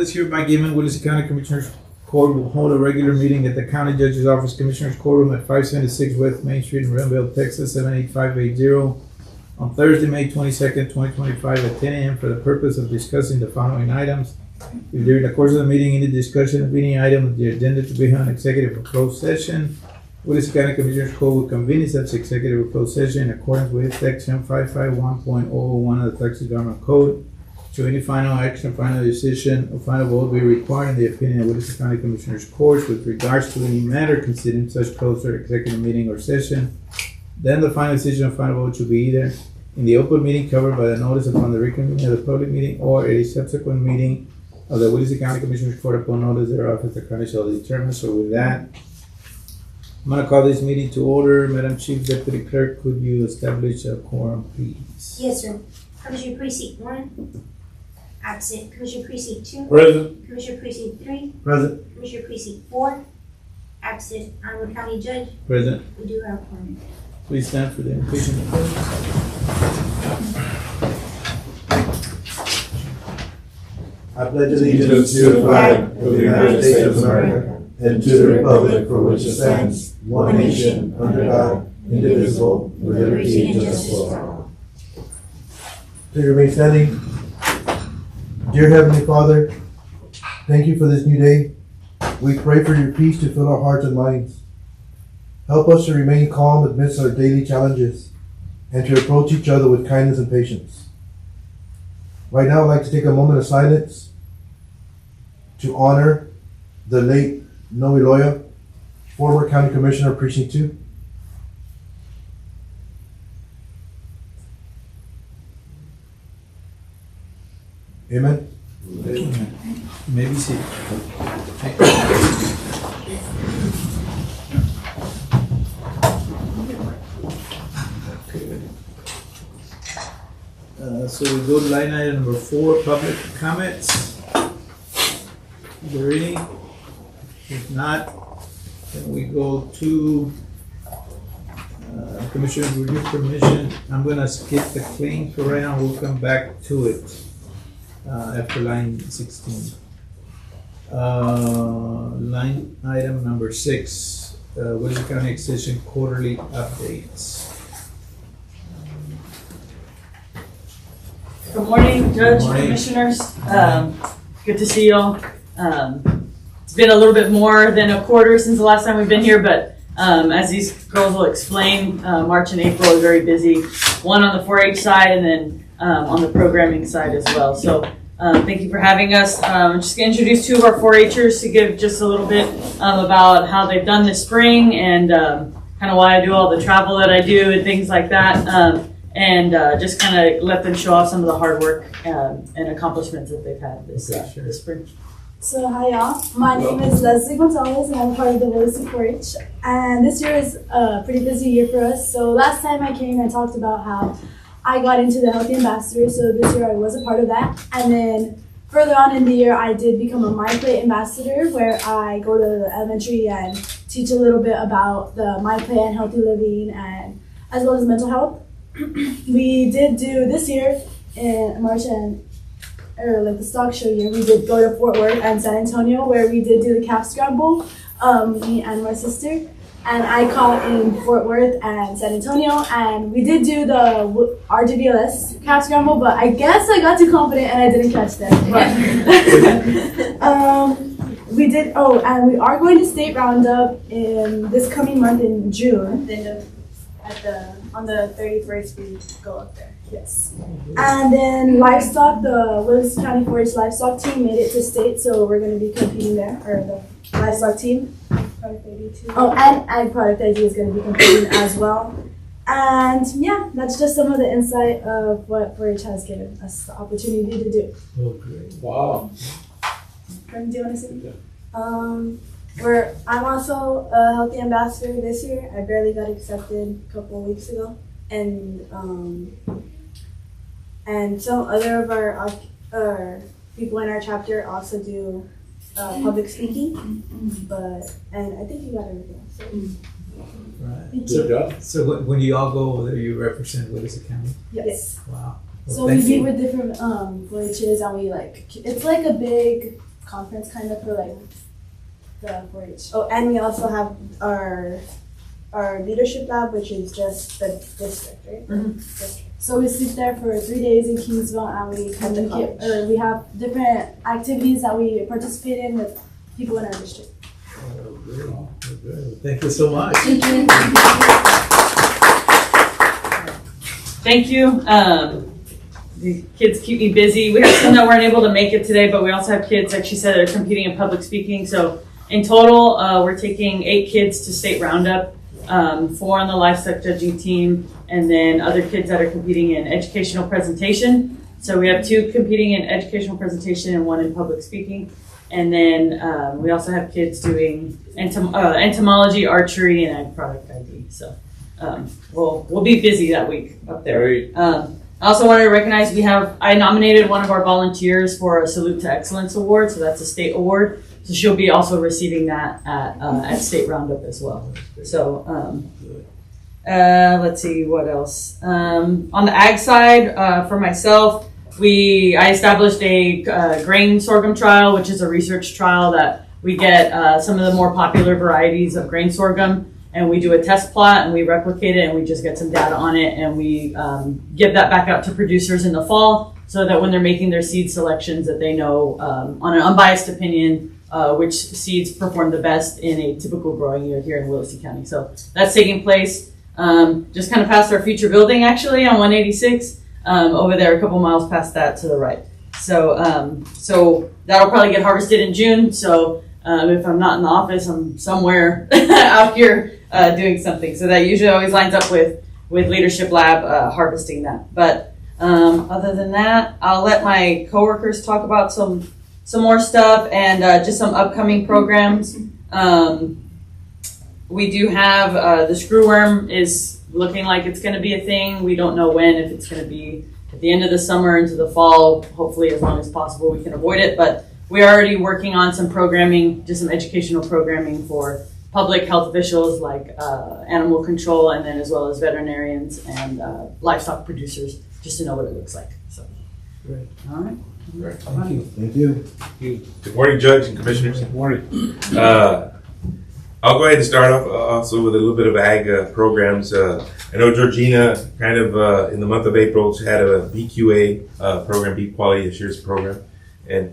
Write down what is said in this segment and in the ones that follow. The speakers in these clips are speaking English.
Is hereby given, Willacy County Commissioners Court will hold a regular meeting at the County Judge's Office Commissioners Courtroom at 576 West Main Street in Renville, Texas, 78580 on Thursday, May 22nd, 2025 at 10 a.m. for the purpose of discussing the following items. If during the course of the meeting any discussion of any item of the agenda to be held in executive or closed session, Willacy County Commissioners Court will convene such executive or closed session in accordance with Section 551.001 of the Texas Government Code. So any final action, final decision, or final vote be required in the opinion of Willacy County Commissioners Court with regards to any matter considered such closed or executive meeting or session. Then the final decision or final vote should be either in the open meeting covered by the notice upon the reconvening of the public meeting or at a subsequent meeting of the Willacy County Commissioners Court upon notice thereof as the county shall determine. So with that, I'm going to call this meeting to order. Madam Chief Deputy Clerk, could you establish a quorum, please? Yes, sir. Commissioner Precinct 1, absent. Commissioner Precinct 2, Present. Commissioner Precinct 3, Present. Commissioner Precinct 4, absent. Honorable County Judge, Present. we do have quorum. Please stand for the invocation of prayer. I pledge allegiance to the flag of the United States of America and to the republic for which it stands, one nation, under God, indivisible, with liberty and justice for all. Please remain standing. Dear Heavenly Father, thank you for this new day. We pray for your peace to fill our hearts and minds. Help us to remain calm amidst our daily challenges and to approach each other with kindness and patience. Right now, I'd like to take a moment of silence to honor the late Noe Loya, former County Commissioner of Precinct 2. Amen. Maybe see. So we go to line item number 4, public comments. Is there any? If not, then we go to Commissioners, with your permission, I'm going to skip the claims for right now. We'll come back to it after line 16. Line item number 6, Willacy County Extension quarterly updates. Good morning, Judge, Good morning. Commissioners. Good to see y'all. It's been a little bit more than a quarter since the last time we've been here, but as these girls will explain, March and April are very busy. One on the 4-H side and then on the programming side as well. So thank you for having us. I'm just going to introduce 2 of our 4-Hers to give just a little bit about how they've done this spring and kind of why I do all the travel that I do and things like that. And just kind of let them show off some of the hard work and accomplishments that they've had this spring. So hi y'all, my name is Leslie Gonzalez and I'm part of the Willacy 4-H. And this year is a pretty busy year for us. So last time I came, I talked about how I got into the Healthy Ambassador. So this year I was a part of that. And then further on in the year, I did become a My Plate Ambassador, where I go to the elementary and teach a little bit about the My Plate and healthy living, and as well as mental health. We did do this year in March the stock show year, we did go to Fort Worth and San Antonio, where we did do the calf scramble, me and my sister. And I caught in Fort Worth and San Antonio, and we did do the RWLS calf scramble, but I guess I got too confident and I didn't catch them. But we did, and we are going to state roundup in this coming month in June. On the 31st, we go up there. Yes. And then livestock, the Willacy County 4-H livestock team made it to state, so we're going to be competing there, or the livestock team. Product ID too. Oh, and Ag Product ID is going to be competing as well. And yeah, that's just some of the insight of what 4-H has given us the opportunity to do. Oh, great. Wow. Do you want to say? I'm also a Healthy Ambassador this year. I barely got accepted a couple of weeks ago, and some other of our people in our chapter also do public speaking, and I think you got everything else. So. Right. Good job. So when you all go over there, you represent Willacy County? Yes. Wow. So we meet with different voyages, and we it's like a big conference kind of for like the 4-H. Oh, and we also have our leadership lab, which is just the district, right? District. So we sleep there for 3 days in Kingsville, and we communicate, or we have different activities that we participate in with people in our district. Thank you so much. Thank you. The kids keep me busy. We have some that weren't able to make it today, but we also have kids, like she said, that are competing in public speaking. So in total, we're taking 8 kids to state roundup, 4 on the livestock judging team, and then other kids that are competing in educational presentation. So we have 2 competing in educational presentation and 1 in public speaking. And then we also have kids doing entomology, archery, and ag product ID. So we'll be busy that week up there. Great. I also wanted to recognize I nominated one of our volunteers for a Salute to Excellence Award. So that's a state award. So she'll be also receiving that at State Roundup as well. So let's see what else. On the ag side, for myself, I established a grain sorghum trial, which is a research trial that we get some of the more popular varieties of grain sorghum, and we do a test plot and we replicate it and we just get some data on it, and we give that back out to producers in the fall so that when they're making their seed selections that they know on an unbiased opinion which seeds perform the best in a typical growing year here in Willacy County. So that's taking place just kind of past our future building, actually, on 186, over there a couple miles past that to the right. So that'll probably get harvested in June. So if I'm not in the office, I'm somewhere out here doing something. So that usually always lines up with Leadership Lab harvesting that. But other than that, I'll let my coworkers talk about some more stuff and just some upcoming programs. We do have the screwworm is looking like it's going to be a thing. We don't know when, if it's going to be at the end of the summer into the fall. Hopefully as long as possible we can avoid it. But we're already working on some programming, just some educational programming for public health officials like animal control, and then as well as veterinarians and livestock producers, just to know what it looks like. So, Great. All right. Great. Thank you. Thank you. Good morning, Judge and Commissioners. Good morning. I'll go ahead and start off also with a little bit of ag programs. I know Georgina kind of in the month of April, she had a BQA program, Beef Quality Assurance Program, and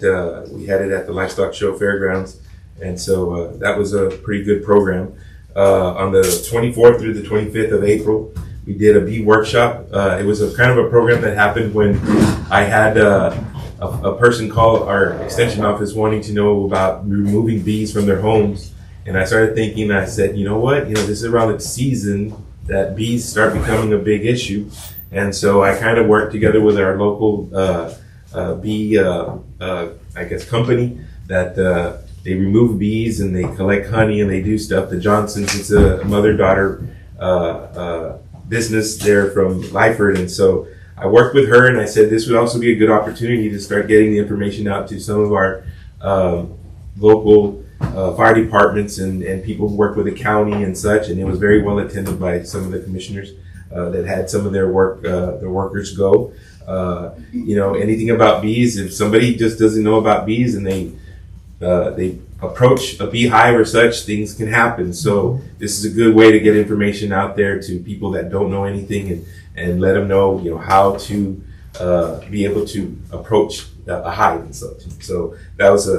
we had it at the Livestock Show Fairgrounds, and so that was a pretty good program. On the 24th through the 25th of April, we did a bee workshop. It was a kind of a program that happened when I had a person call our extension office wanting to know about removing bees from their homes. And I started thinking, I said, you know what, this is around the season that bees start becoming a big issue. And so I kind of worked together with our local bee, company that they remove bees and they collect honey and they do stuff. The Johnsons, it's a mother-daughter business there from Lyford. And so I worked with her and I said this would also be a good opportunity to start getting the information out to some of our local fire departments and people who work with the county and such, and it was very well attended by some of the commissioners that had some of their workers go. Anything about bees, if somebody just doesn't know about bees and they approach a beehive or such, things can happen. So this is a good way to get information out there to people that don't know anything and let them know, how to be able to approach a hive and such. So that was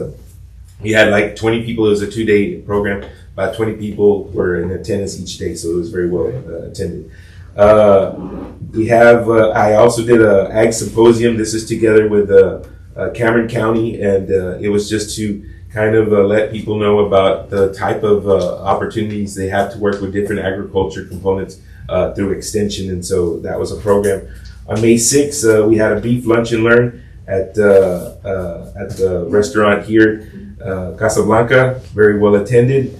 we had like 20 people. It was a 2-day program. About 20 people were in attendance each day, so it was very well attended. We have, I also did a ag symposium. This is together with Cameron County, and it was just to kind of let people know about the type of opportunities they have to work with different agriculture components through extension. And so that was a program. On May 6th, we had a beef lunch and learn at the restaurant here, Casablanca, very well attended,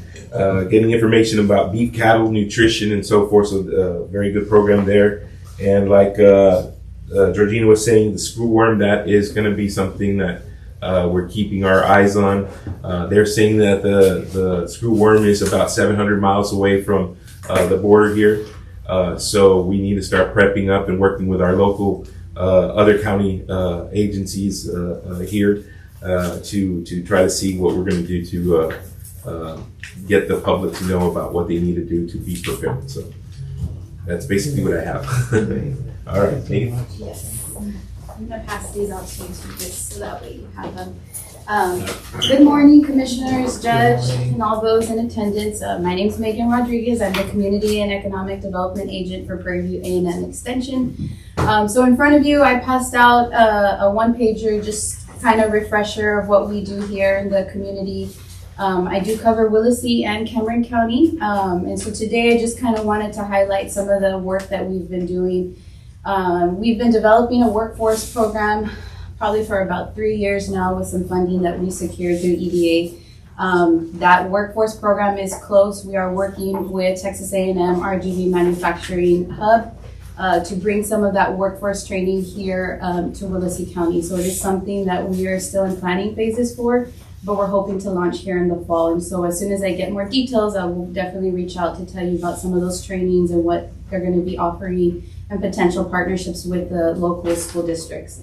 getting information about beef cattle, nutrition, and so forth. So very good program there. And like Georgina was saying, the screwworm, that is going to be something that we're keeping our eyes on. They're saying that the screwworm is about 700 miles away from the border here. So we need to start prepping up and working with our local other county agencies here. to try to see what we're going to do to get the public to know about what they need to do to be prepared. So that's basically what I have. All right, thank you. Yes. I'm gonna pass these out to you too, just so that way you have them. Good morning, Commissioners, Judge, and all those in attendance. My name is Megan Rodriguez. I'm the Community and Economic Development Agent for Prairie View A&M Extension. So in front of you, I passed out a one-pager, just kind of refresher of what we do here in the community. I do cover Willacy and Cameron County. And so today I just kind of wanted to highlight some of the work that we've been doing. We've been developing a workforce program probably for about 3 years now with some funding that we secured through EDA. That workforce program is close. We are working with Texas A&M RGV Manufacturing Hub to bring some of that workforce training here to Willacy County. So it is something that we are still in planning phases for, but we're hoping to launch here in the fall. And so as soon as I get more details, I will definitely reach out to tell you about some of those trainings and what they're going to be offering and potential partnerships with the local school districts.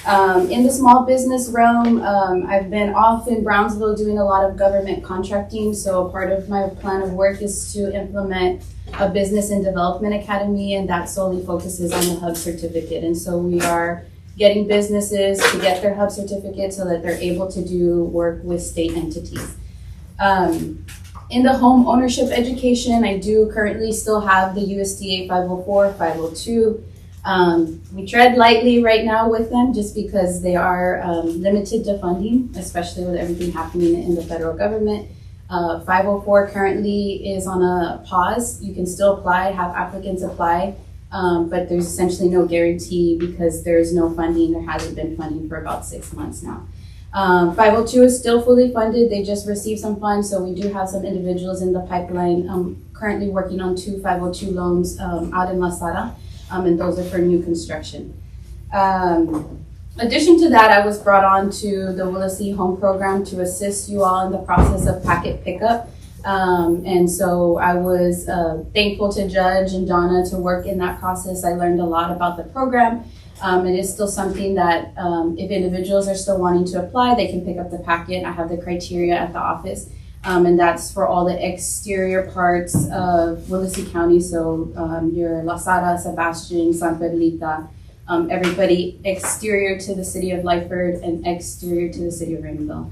In the small business realm, I've been off in Brownsville doing a lot of government contracting. So part of my plan of work is to implement a business and development academy, and that solely focuses on the hub certificate. And so we are getting businesses to get their hub certificate so that they're able to do work with state entities. In the home ownership education, I do currently still have the USDA 504, 502. We tread lightly right now with them just because they are limited to funding, especially with everything happening in the federal government. 504 currently is on a pause. You can still apply, have applicants apply, but there's essentially no guarantee because there's no funding. There hasn't been funding for about 6 months now. 502 is still fully funded. They just received some funds, so we do have some individuals in the pipeline. I'm currently working on 2 502 loans out in La Sara, and those are for new construction. Addition to that, I was brought on to the Willacy Home Program to assist you all in the process of packet pickup. And so I was thankful to Judge and Donna to work in that process. I learned a lot about the program. It is still something that if individuals are still wanting to apply, they can pick up the packet. I have the criteria at the office, and that's for all the exterior parts of Willacy County. So your La Sara, Sebastian, San Pedrita, everybody exterior to the city of Lyford and exterior to the city of Rainbow.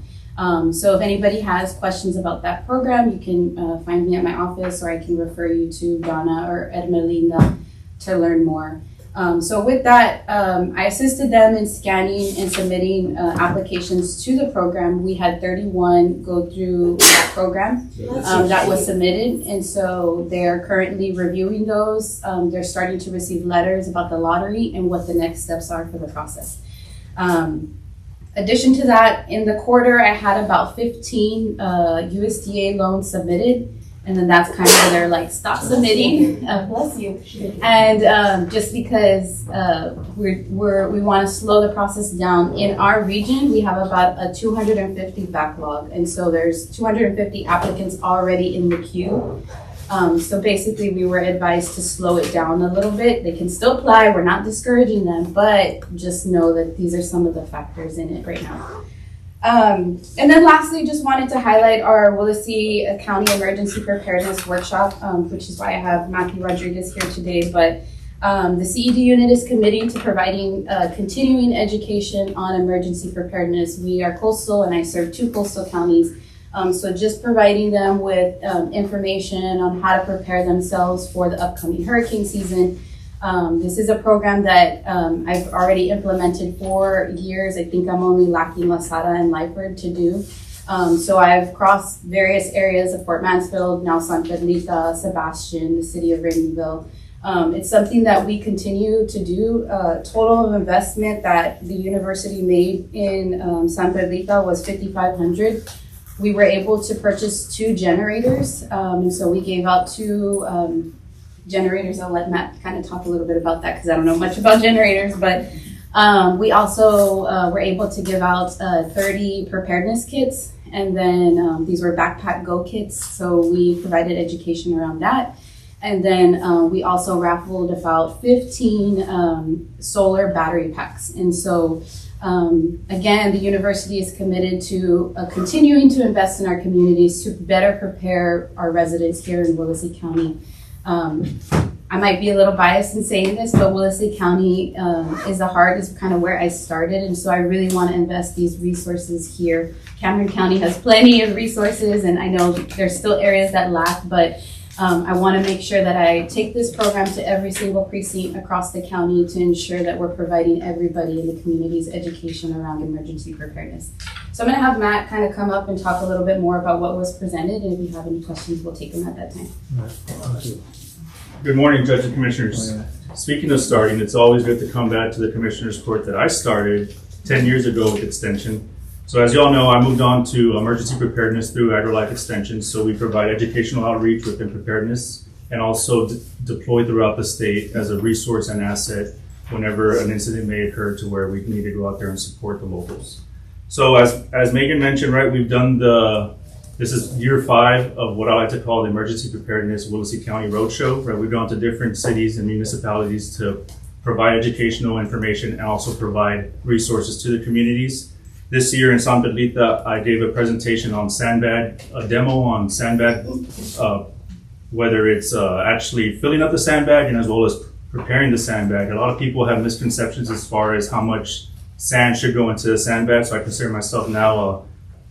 So if anybody has questions about that program, you can find me at my office, or I can refer you to Donna or Edmelinda to learn more. So with that, I assisted them in scanning and submitting applications to the program. We had 31 go through that program that was submitted, and so they're currently reviewing those. They're starting to receive letters about the lottery and what the next steps are for the process. Addition to that, in the quarter, I had about 15 USDA loans submitted. And then that's kind of where they're like, stop submitting, bless you. And just because we want to slow the process down. In our region, we have about a 250 backlog. And so there's 250 applicants already in the queue. So basically we were advised to slow it down a little bit. They can still apply, we're not discouraging them, but just know that these are some of the factors in it right now. And then lastly, just wanted to highlight our Willacy County Emergency Preparedness Workshop, which is why I have Matthew Rodriguez here today. But the CED unit is committing to providing continuing education on emergency preparedness. We are coastal, and I serve 2 coastal counties. So just providing them with information on how to prepare themselves for the upcoming hurricane season. This is a program that I've already implemented for years. I think I'm only lacking La Sara and Lyford to do. So I've crossed various areas of Fort Mansfield, now San Pedrita, Sebastian, the city of Rainbow. It's something that we continue to do. Total of investment that the university made in San Pedrita was $5,500. We were able to purchase 2 generators. And so we gave out 2 generators. I'll let Matt kind of talk a little bit about that because I don't know much about generators, but we also were able to give out 30 preparedness kits, and then these were backpack go kits, so we provided education around that. And then we also raffled about 15 solar battery packs. And so again, the university is committed to continuing to invest in our communities to better prepare our residents here in Willacy County. I might be a little biased in saying this, but Willacy County is the heart, is kind of where I started, and so I really want to invest these resources here. Cameron County has plenty of resources, and I know there's still areas that lack, but I want to make sure that I take this program to every single precinct across the county to ensure that we're providing everybody in the community's education around emergency preparedness. So I'm going to have Matt kind of come up and talk a little bit more about what was presented, and if you have any questions, we'll take them at that time. Good morning, Judge and Commissioners. Speaking of starting, it's always good to come back to the Commissioners Court that I started 10 years ago with Extension. So as you all know, I moved on to emergency preparedness through AgriLife Extension. So we provide educational outreach within preparedness and also deploy throughout the state as a resource and asset whenever an incident may occur to where we need to go out there and support the locals. So as Megan mentioned, right, we've done this is year 5 of what I like to call the Emergency Preparedness Willacy County Roadshow, right? We've gone to different cities and municipalities to provide educational information and also provide resources to the communities. This year in San Pedrito, I gave a presentation on sandbag, a demo on sandbag, whether it's actually filling up the sandbag and as well as preparing the sandbag. A lot of people have misconceptions as far as how much sand should go into a sandbag, so I consider myself now a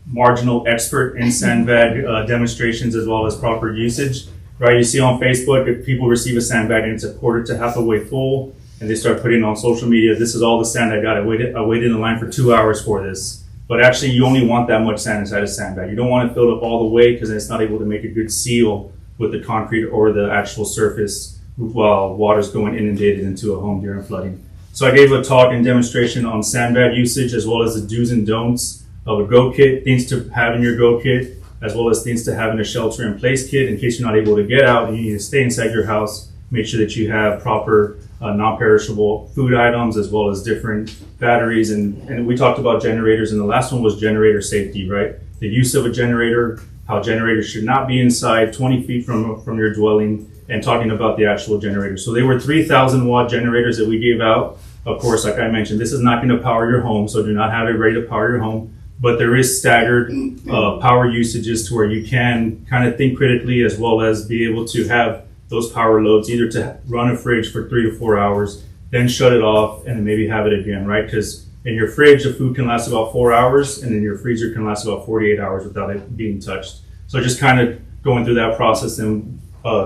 marginal expert in sandbag demonstrations as well as proper usage. Right, you see on Facebook, if people receive a sandbag and it's a quarter to half a way full, and they start putting on social media, this is all the sand I got. I waited in line for 2 hours for this. But actually, you only want that much sand inside a sandbag. You don't want it filled up all the way because it's not able to make a good seal with the concrete or the actual surface while water's going inundated into a home during flooding. So I gave a talk and demonstration on sandbag usage as well as the do's and don'ts of a go kit, things to have in your go kit, as well as things to have in a shelter in place kit in case you're not able to get out and you need to stay inside your house. Make sure that you have proper non-perishable food items as well as different batteries. And we talked about generators, and the last one was generator safety, right? The use of a generator, how generators should not be inside 20 feet from your dwelling, and talking about the actual generator. So they were 3,000 watt generators that we gave out. Of course, like I mentioned, this is not going to power your home, so do not have it ready to power your home. But there is staggered power usages to where you can kind of think critically as well as be able to have those power loads, either to run a fridge for 3 to 4 hours, then shut it off and then maybe have it again, right? Because in your fridge, the food can last about 4 hours, and in your freezer can last about 48 hours without it being touched. So just kind of going through that process, and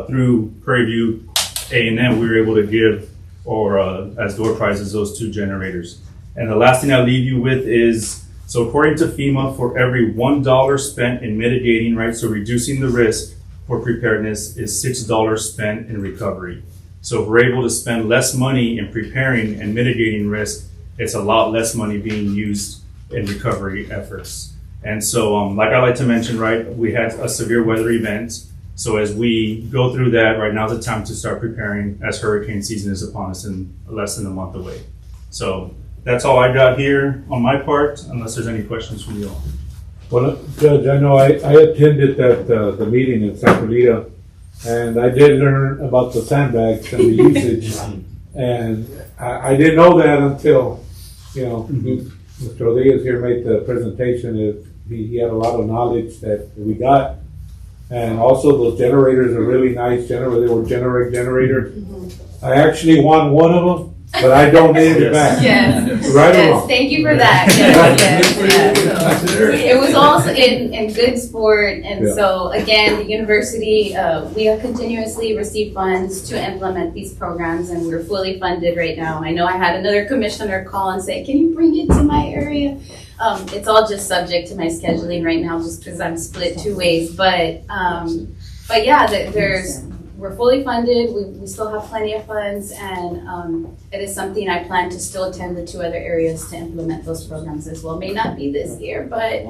through Prairie View A&M, we were able to give, or as door prizes, those 2 generators. And the last thing I'll leave you with is, so according to FEMA, for every $1 spent in mitigating, right, so reducing the risk for preparedness is $6 spent in recovery. So if we're able to spend less money in preparing and mitigating risk, it's a lot less money being used in recovery efforts. And so, like I like to mention, right, we had a severe weather event. So as we go through that, right now is the time to start preparing as hurricane season is upon us in less than a month away. So that's all I got here on my part, unless there's any questions from you all. Well, Judge, I know I attended the meeting in San Pedrito, and I did learn about the sandbags and the usage, and I didn't know that until, Mr. Rodriguez here made the presentation. He had a lot of knowledge that we got, and also those generators are really nice. They were generators. I actually won one of them. But I donated it back. Yes. Right Yes. along. Thank you for that. Yes. So, it was also in good sport, and so again, the university we have continuously received funds to implement these programs, and we're fully funded right now. I know I had another commissioner call and say, "Can you bring it to my area?" It's all just subject to my scheduling right now, just because I'm split 2 ways. But yeah, we're fully funded. We still have plenty of funds, and it is something I plan to still attend the 2 other areas to implement those programs as well. May not be this year, but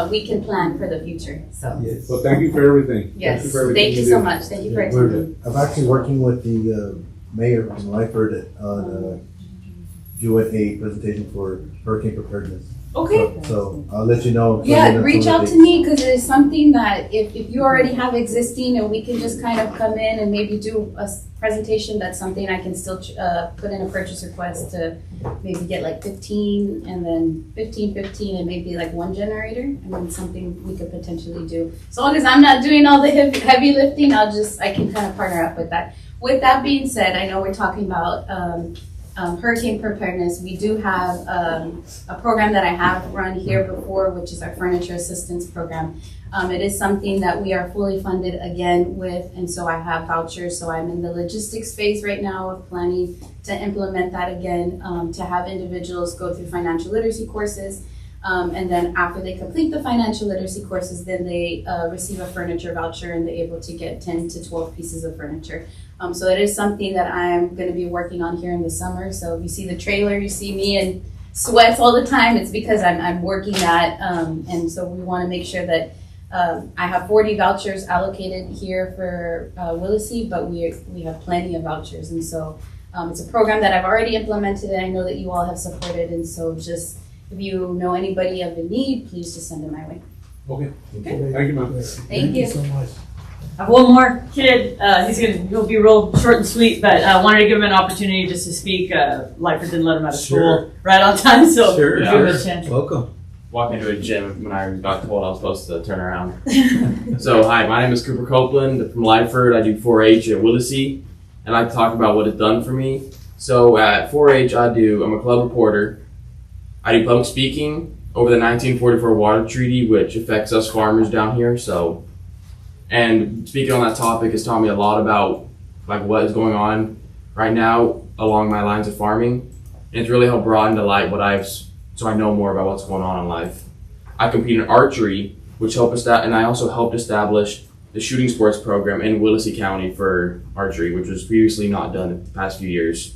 we can plan for the future. So Yes. Well, thank you for everything. yes, Thank you for everything thank you do. so much. Thank you for attending. I'm actually working with the mayor in Lyford on doing a presentation for hurricane preparedness. Okay. So I'll let you know. Yeah, reach out to me because it is something that if you already have existing and we can just kind of come in and maybe do a presentation, that's something I can still put in a purchase request to maybe get like 15 and then 15 and maybe like one generator and then something we could potentially do. As long as I'm not doing all the heavy lifting, I can kind of partner up with that. With that being said, I know we're talking about hurricane preparedness. We do have a program that I have run here before, which is our furniture assistance program. It is something that we are fully funded again with, and so I have vouchers. So I'm in the logistics phase right now of planning to implement that again, to have individuals go through financial literacy courses. And then after they complete the financial literacy courses, then they receive a furniture voucher and they're able to get 10 to 12 pieces of furniture. So it is something that I'm going to be working on here in the summer. So if you see the trailer, you see me in sweats all the time, it's because I'm working that. And so we want to make sure that I have 40 vouchers allocated here for Willacy, but we have plenty of vouchers. And so it's a program that I've already implemented and I know that you all have supported. And so just if you know anybody of a need, please just send it my way. Okay. Thank you, ma'am. Thank you. so much. I have one more kid. He'll be real short and sweet, but I wanted to give him an opportunity just to speak. Lyford didn't let him out of Sure. school right on time, so Sure, give him a chance. Welcome. Walked into a gym when I got told I was supposed to turn around. So, hi, my name is Cooper Copeland from Lyford. I do 4-H at Willacy, and I like to talk about what it's done for me. So, at 4-H, I'm a club reporter. I do public speaking over the 1944 water treaty, which affects us farmers down here. So, and speaking on that topic has taught me a lot about like what is going on right now along my lines of farming. And it's really helped broaden to light so I know more about what's going on in life. I compete in archery, and I also helped establish the shooting sports program in Willacy County for archery, which was previously not done in the past few years.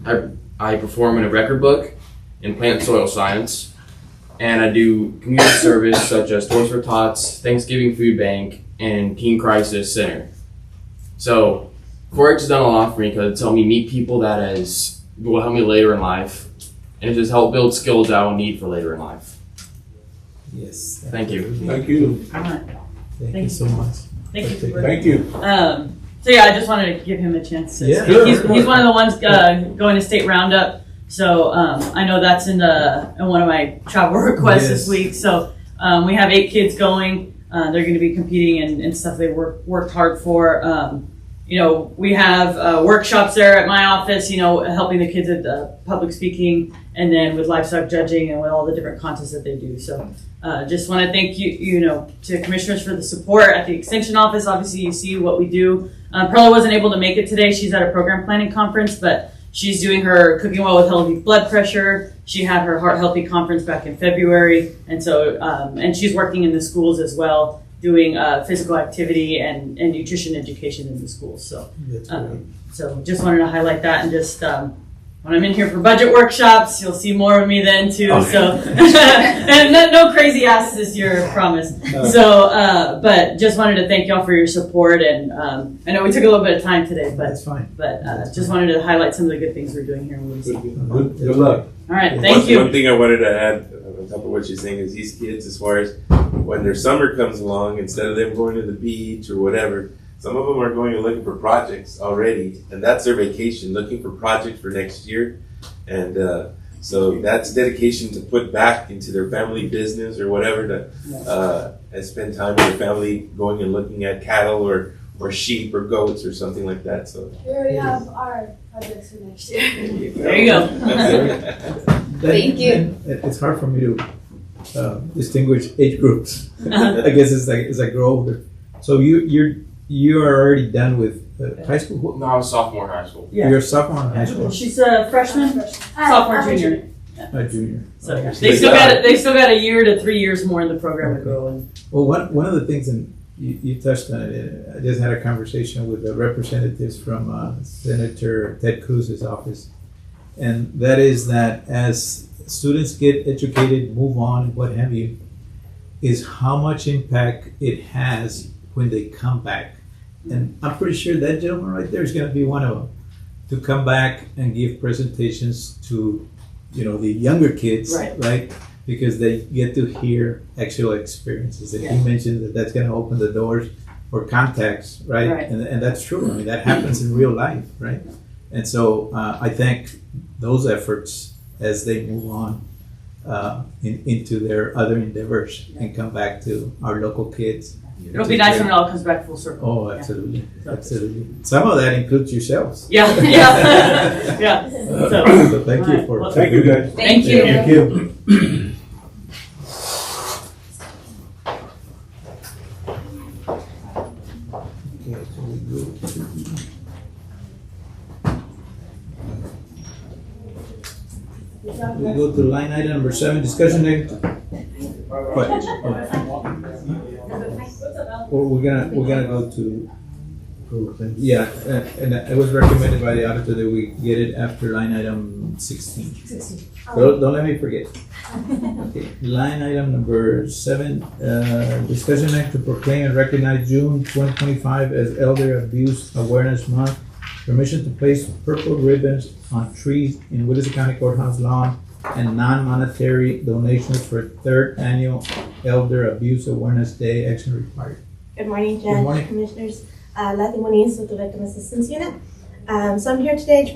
I perform in a record book in plant and soil science, and I do community service such as Toys for Tots, Thanksgiving Food Bank, and Teen Crisis Center. So 4-H has done a lot for me because it's helped me meet people that will help me later in life, and it just helped build skills I will need for later in life. Yes. Thank you. Thank you. All right. Thank you so much. Thank you. Cooper. Thank you. So yeah, I just wanted to give him a chance to Yeah, speak. sure. He's one of the ones going to state roundup. So I know that's in one of my travel requests this week. So we have 8 kids going. They're going to be competing and stuff they worked hard for. We have workshops there at my office, helping the kids at public speaking and then with livestock judging and with all the different contests that they do. So just want to thank you, to commissioners for the support at the extension office. Obviously, you see what we do. Perla wasn't able to make it today. She's at a program planning conference, but she's doing her Cooking Well with Healthy Blood Pressure. She had her Heart Healthy conference back in February. And so, and she's working in the schools as well, doing physical activity and nutrition education in the schools. So, so just wanted to highlight that and just, when I'm in here for budget workshops, you'll see more of me then too. Okay. So, and no crazy asks this year, I promise. So, but just wanted to thank y'all for your support. And I know we took a little bit of time today, but that's fine. But just wanted to highlight some of the good things we're doing here in Willacy. Good luck. All right, thank you. One thing I wanted to add on top of what you're saying is these kids, as far as when their summer comes along, instead of them going to the beach or whatever, some of them are going and looking for projects already, and that's their vacation, looking for projects for next year. And so that's dedication to put back into their family business or whatever to and spend time with their family going and looking at cattle or sheep or goats or something like that. So We already have our projects for next year. There you go. Thank you. It's hard for me to distinguish age groups. I guess it's like grow older. So you are already done with high school? No, I was sophomore in high school. Yeah. You're a sophomore in high school? She's a freshman, sophomore, junior. A junior. So yeah. They still got a year to 3 years more in the program to go. And well, one of the things, and you touched on it, I just had a conversation with the representatives from Senator Ted Cruz's office, and that is that as students get educated, move on, what have you, is how much impact it has when they come back. And I'm pretty sure that gentleman right there is going to be one of them, to come back and give presentations to the younger kids, Right. Because they get to hear actual experiences. And Yeah. he mentioned that that's going to open the doors for contacts, right? Right. And that's true. I mean, that happens in real life, right? And so I thank those efforts as they move on into their other endeavors and come back to our local kids. It'll be nice when it all comes back full circle. Oh, absolutely, absolutely. Some of that includes yourselves. Yeah, yeah, yeah. So thank you for. Well, Thank you, guys. Thank you. Thank you. Okay, so we go to. We go to line item number 7, discussion next. What? Well, we're gonna go to. Yeah, and it was recommended by the auditor that we get it after line item 16. Don't let me forget. Okay, line item number 7, discussion act to proclaim and recognize June 2025 as Elder Abuse Awareness Month. Permission to place purple ribbons on trees in Willacy County Courthouse lawn and non-monetary donations for 3rd annual Elder Abuse Awareness Day. Action required. Good morning, Good Judge, morning. Commissioners. Leslie Moniz with the Victim Assistance Unit. So I'm here today to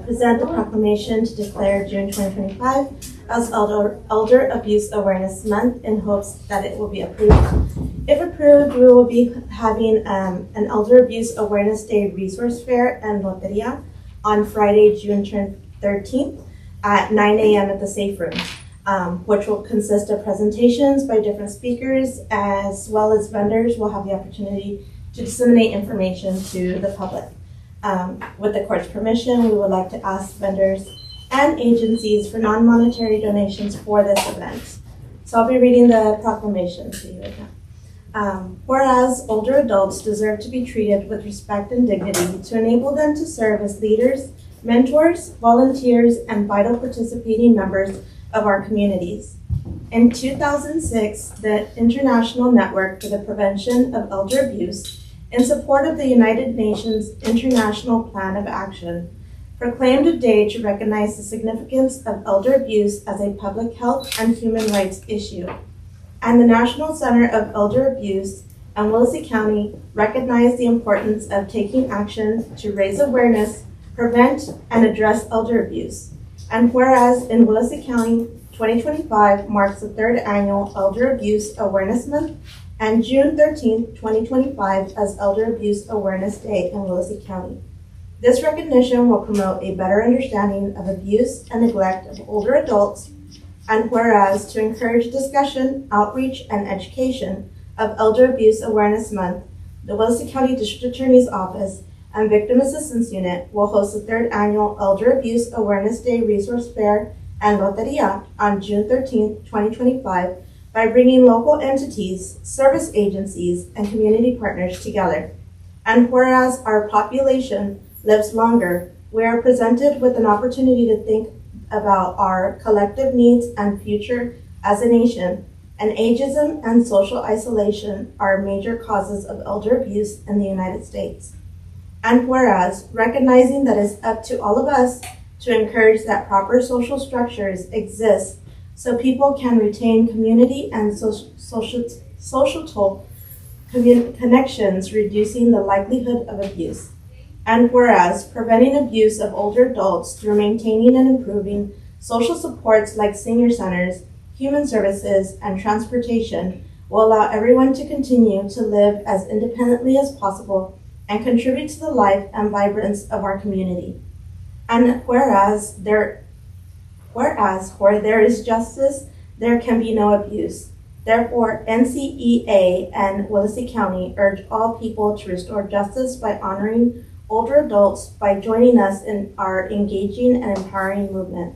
present the proclamation to declare June 2025 as Elder Abuse Awareness Month in hopes that it will be approved. If approved, we will be having an Elder Abuse Awareness Day resource fair and loteria on Friday, June 13th at 9 a.m. at the Safe Room, which will consist of presentations by different speakers as well as vendors will have the opportunity to disseminate information to the public. With the court's permission, we would like to ask vendors and agencies for non-monetary donations for this event. So I'll be reading the proclamation to you right now. Whereas older adults deserve to be treated with respect and dignity to enable them to serve as leaders, mentors, volunteers, and vital participating members of our communities. In 2006, the International Network for the Prevention of Elder Abuse, in support of the United Nations International Plan of Action, proclaimed a day to recognize the significance of elder abuse as a public health and human rights issue. And the National Center of Elder Abuse and Willacy County recognized the importance of taking action to raise awareness, prevent, and address elder abuse. And whereas in Willacy County, 2025 marks the 3rd annual Elder Abuse Awareness Month, and June 13th, 2025 as Elder Abuse Awareness Day in Willacy County. This recognition will promote a better understanding of abuse and neglect of older adults, and whereas to encourage discussion, outreach, and education of Elder Abuse Awareness Month, the Willacy County District Attorney's Office and Victim Assistance Unit will host the 3rd annual Elder Abuse Awareness Day Resource Fair and Loteria on June 13th, 2025 by bringing local entities, service agencies, and community partners together. And whereas our population lives longer, we are presented with an opportunity to think about our collective needs and future as a nation, and ageism and social isolation are major causes of elder abuse in the United States. And whereas, recognizing that it's up to all of us to encourage that proper social structures exist so people can retain community and social connections, reducing the likelihood of abuse. And whereas preventing abuse of older adults through maintaining and improving social supports like senior centers, human services, and transportation will allow everyone to continue to live as independently as possible and contribute to the life and vibrance of our community. And whereas where there is justice, there can be no abuse. Therefore, NCEA and Willacy County urge all people to restore justice by honoring older adults by joining us in our engaging and empowering movement,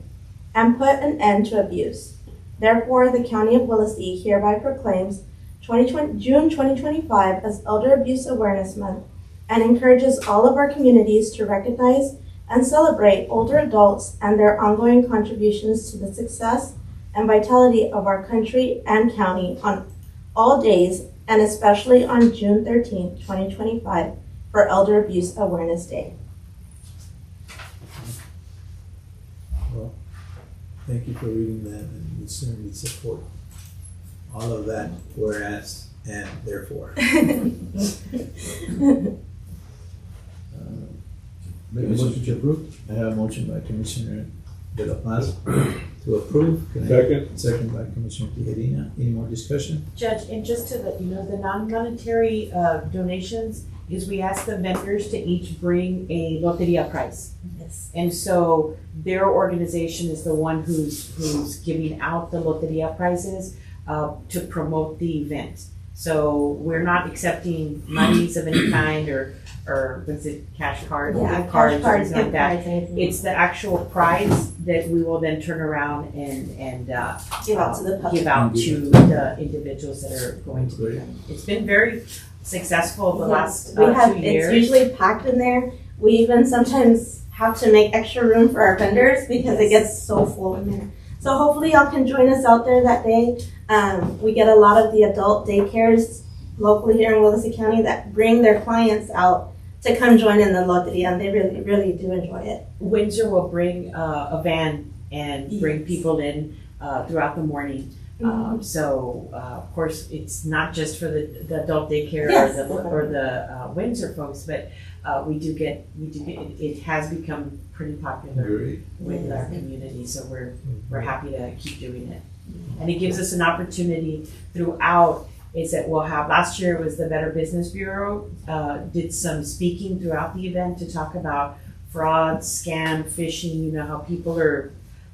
and put an end to abuse. Therefore, the County of Willacy hereby proclaims June 2025 as Elder Abuse Awareness Month and encourages all of our communities to recognize and celebrate older adults and their ongoing contributions to the success and vitality of our country and county on all days, and especially on June 13, 2025, for Elder Abuse Awareness Day. Thank you for reading that, and we certainly support all of that, whereas and therefore. Make a motion to approve? I have a motion by Commissioner De La Paz to approve. Can I- Second. Second by Commissioner Tijerina. Any more discussion? Judge, and just to let you know, the non-monetary donations is we ask the vendors to each bring a loteria prize. Yes. And so their organization is the one who's giving out the loteria prizes to promote the event. So we're not accepting monies of any kind or was it cash cards, Yeah, gift cards, cash or cards, anything like gift that. cards, anything. It's the actual prize that we will then turn around and Give out to the public. give out to the individuals that are going to be. It's been very successful the last We have, 2 it's years. usually packed in there. We even sometimes have to make extra room for our vendors because it gets so full in there. So hopefully y'all can join us out there that day. We get a lot of the adult daycares locally here in Willacy County that bring their clients out to come join in the loteria, and they really, really do enjoy it. Windsor will bring a van and bring people in throughout the morning. So of course, it's not just for the adult daycare Yes, or the Windsor folks, but we do get it has become pretty popular Great. with our community. So we're happy to keep doing it, and it gives us an opportunity throughout. Is that we'll have, last year was the Better Business Bureau, did some speaking throughout the event to talk about fraud, scam, phishing, how people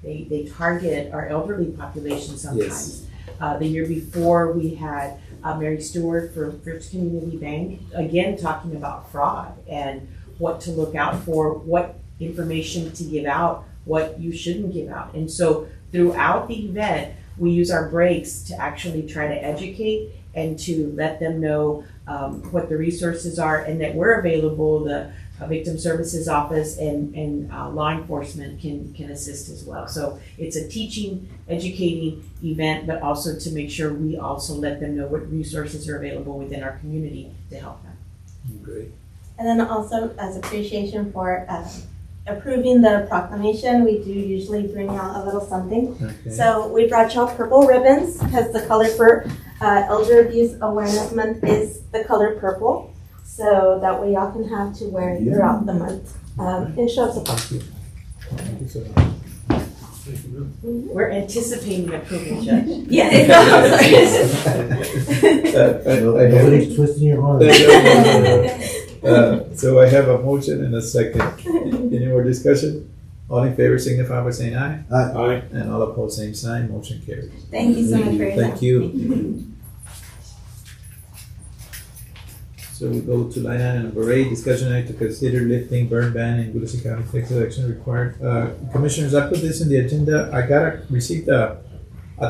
they target our elderly population sometimes. The year before we had Mary Stewart for First Community Bank, again, talking about fraud and what to look out for, what information to give out, what you shouldn't give out. And so throughout the event, we use our breaks to actually try to educate and to let them know what the resources are and that we're available. The Victim Services Office and law enforcement can assist as well. So it's a teaching, educating event, but also to make sure we also let them know what resources are available within our community to help them. Great. And then also as appreciation for approving the proclamation, we do usually bring out a little something. Okay. So we brought y'all purple ribbons because the color for Elder Abuse Awareness Month is the color purple. So that way y'all can have to wear it throughout the month. It shows support. Thank you. Thank you so much. We're anticipating approval, Judge. Yeah. Nobody's twisting your arm. So I have a motion and a second. Any more discussion? All in favor signify by saying aye. Aye. And all opposed, same sign. Motion carries. Thank you so much for your time. Thank you. So we go to line item number 8, discussion item to consider lifting burn ban in Willacy County, Texas, action required. Commissioners, I put this in the agenda. I received a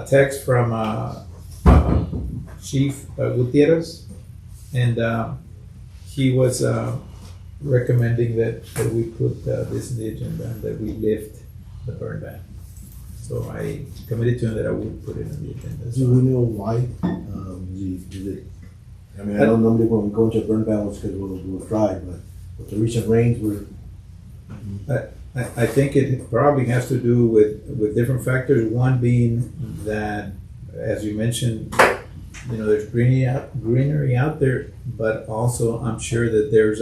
text from Chief Gutierrez, and he was recommending that we put this in the agenda and that we lift the burn ban. So I committed to him that I would put it on the agenda. Do we know why? I mean, I don't normally when we go into a burn ban, it's because we'll dry, but with the recent rains, I think it probably has to do with different factors. One being that, as you mentioned, there's greenery out there, but also I'm sure that there's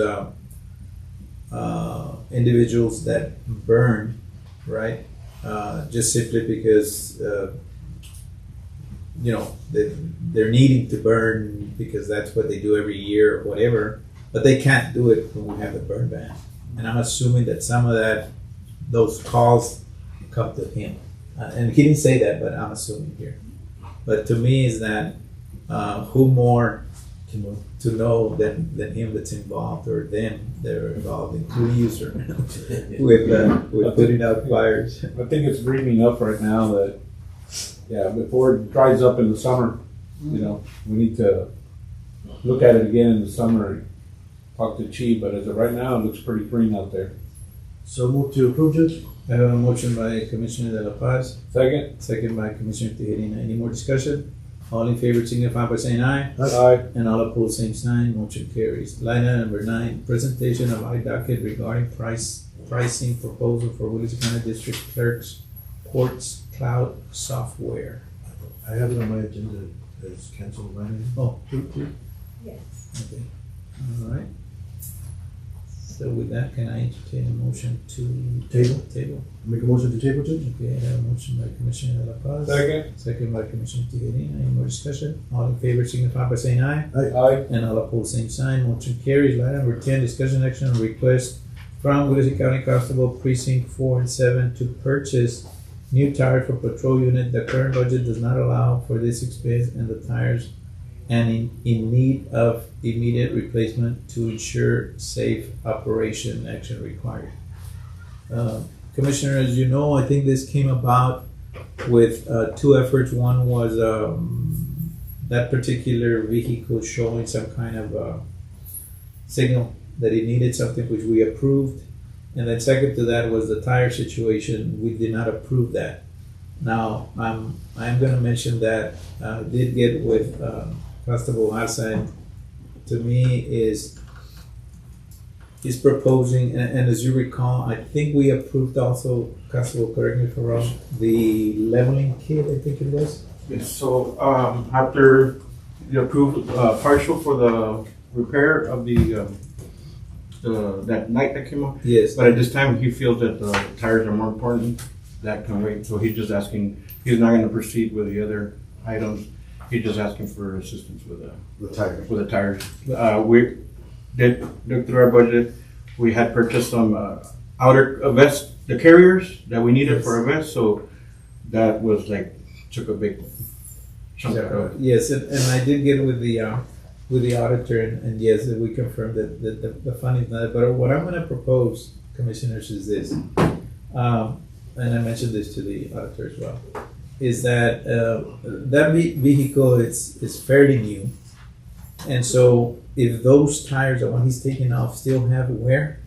individuals that burn, right? Just simply because they're needing to burn because that's what they do every year or whatever, but they can't do it when we have the burn ban. And I'm assuming that some of those calls come to him. And he didn't say that, but I'm assuming here. But to me is that who more to know than him that's involved or them that are involved, including you, sir, with putting out fires. I think it's greening up right now that, before it dries up in the summer, we need to look at it again in the summer and talk to Chief, but as of right now, it looks pretty green out there. So move to approve, Judge? I have a motion by Commissioner De La Paz, Second? second by Commissioner Tijerina. Any more discussion? All in favor signify by saying aye. Aye. And all opposed, same sign. Motion carries. Line item number 9, presentation of I docket regarding pricing proposal for Willacy County District Clerk's courts cloud software. I have it on my agenda as canceled running. Oh, Yes. okay, all right. So with that, can I entertain a motion to Table. Make a motion to table, Judge? Okay, I have a motion by Commissioner De La Paz. Second. Second by Commissioner Tejeda. Any more discussion? All in favor signify by saying aye. Aye. And all opposed, same sign. Motion carries. Line number 10, discussion action on request from Willacy County Constable Precinct 4 and 7 to purchase new tires for patrol unit. The current budget does not allow for this expense and the tires and in need of immediate replacement to ensure safe operation. Action required. Commissioner, as you know, I think this came about with two efforts. One was that particular vehicle showing some kind of signal that it needed something, which we approved. And then second to that was the tire situation. We did not approve that. Now, I'm going to mention that did get with Constable Hassan. To me, is proposing, and as you recall, I think we approved also, Constable, correct me if I'm wrong, the leveling kit, I think it was? Yes, so after you approved partial for the repair of the that light that came on, Yes. but at this time he feels that the tires are more important. That can wait. So he's just asking. He's not going to proceed with the other items. He's just asking for assistance with The tire. the tires. We did look through our budget. We had purchased some outer vest, the carriers that we needed for a vest. So that was like took a big chunk of. Yes, and I did get with the auditor, and yes, we confirmed that the fund is not. But what I'm going to propose, commissioners, is this, and I mentioned this to the auditor as well, is that that vehicle is fairly new, and so if those tires, the one he's taking off, still have wear,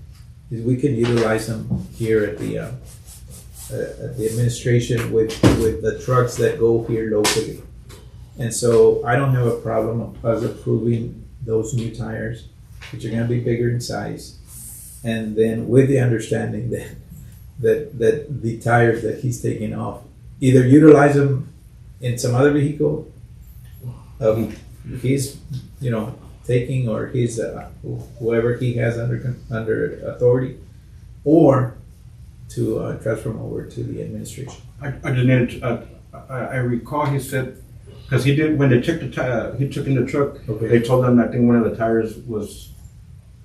is we can utilize them here at the administration with the trucks that go here locally. And so I don't have a problem of us approving those new tires, which are gonna be bigger in size. And then with the understanding that the tires that he's taking off, either utilize them in some other vehicle of his, taking, or his, whoever he has under authority, or to transfer them over to the administration. I just needed. I recall he said. Because he did when they checked the tire, he took in the truck. Okay. They told them I think one of the tires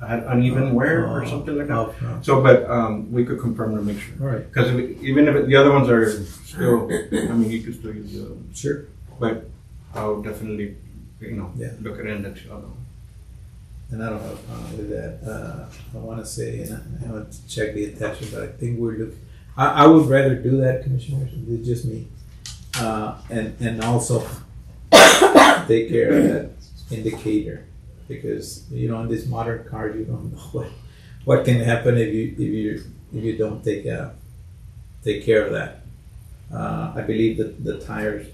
had uneven wear or something like that. Oh, no. So, but we could confirm to make sure. All right. Because even if the other ones are still, you could still use the other ones. Sure. But I'll definitely, Yeah. look at it and let you know. And I don't have a problem with that. I want to say, and I haven't checked the attachment, but I think we're looking. I would rather do that, commissioners. It's just me, and also take care of that indicator, because in this modern car you don't know what can happen if you don't take care of that. I believe that the tires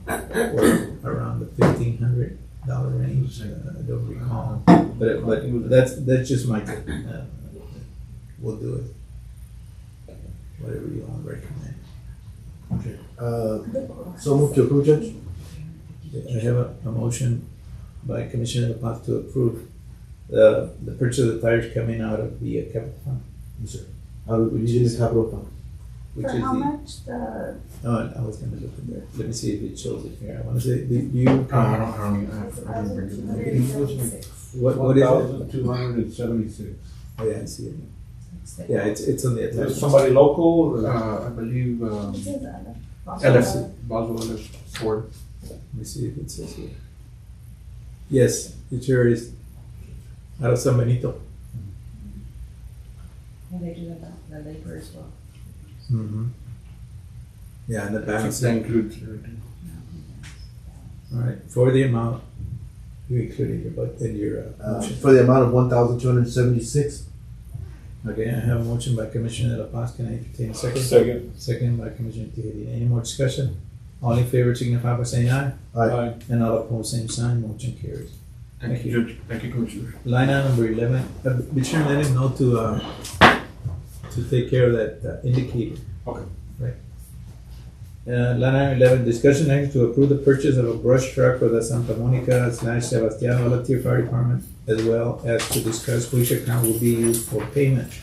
were around the $1,500 range. I don't recall, but that's just my take. We'll do it. Whatever you want to recommend. Okay. So move to approve, Judge? I have a motion by Commissioner La Paz to approve the purchase of the tires coming out of the capital fund. Yes, sir. We need the capital fund. Which For is how the, much? oh, I was gonna look in there. Let me see if it shows it here. I wanna say, do you? I don't bring it. What is it? 1,276. Oh, yeah, I see it. Yeah, it's on the Is attachment. somebody local? I believe It's in the LFC, Boswell LFC Ford. Let me see if it says here. Yes, it sure is. Out of San Benito. Yeah, they do have the labor as well. Mm-hmm. Yeah, and the balance. That includes everything. All right, for the amount, you included in your motion. For the amount of 1,276. Okay, I have a motion by Commissioner La Paz. Can I entertain a second? Second. Second by Commissioner Tejeda. Any more discussion? All in favor signify by saying aye. Aye. And all opposed, same sign. Motion carries. Thank you, Judge. Thank you, Commissioner. Line item number 11. Be sure and let him know to take care of that indicator. Okay. Right. Line item 11, discussion action to approve the purchase of a brush truck for the Santa Monica / Sebastián Volunteer Fire Department, as well as to discuss which account will be used for payment.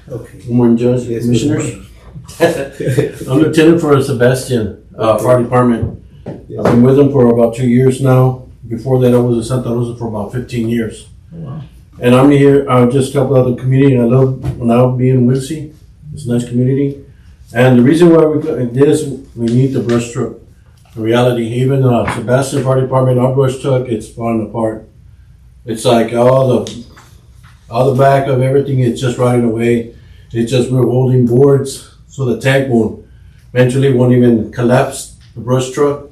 Okay. Good morning, Judge, Yes, Commissioners. good I'm Lieutenant for Sebastian, Fire Department. I've been with them for about 2 years now. Before that, I was at Santa Rosa for about 15 years. Wow. And I'm here, I just help out the community. I love when I be in Willacy. It's a nice community. And the reason why we got this, we need the brush truck. In reality, even Sebastian Fire Department, our brush truck, it's falling apart. It's like all the back of everything is just rotting away. It's just we're holding boards so the tank won't even collapse the brush truck.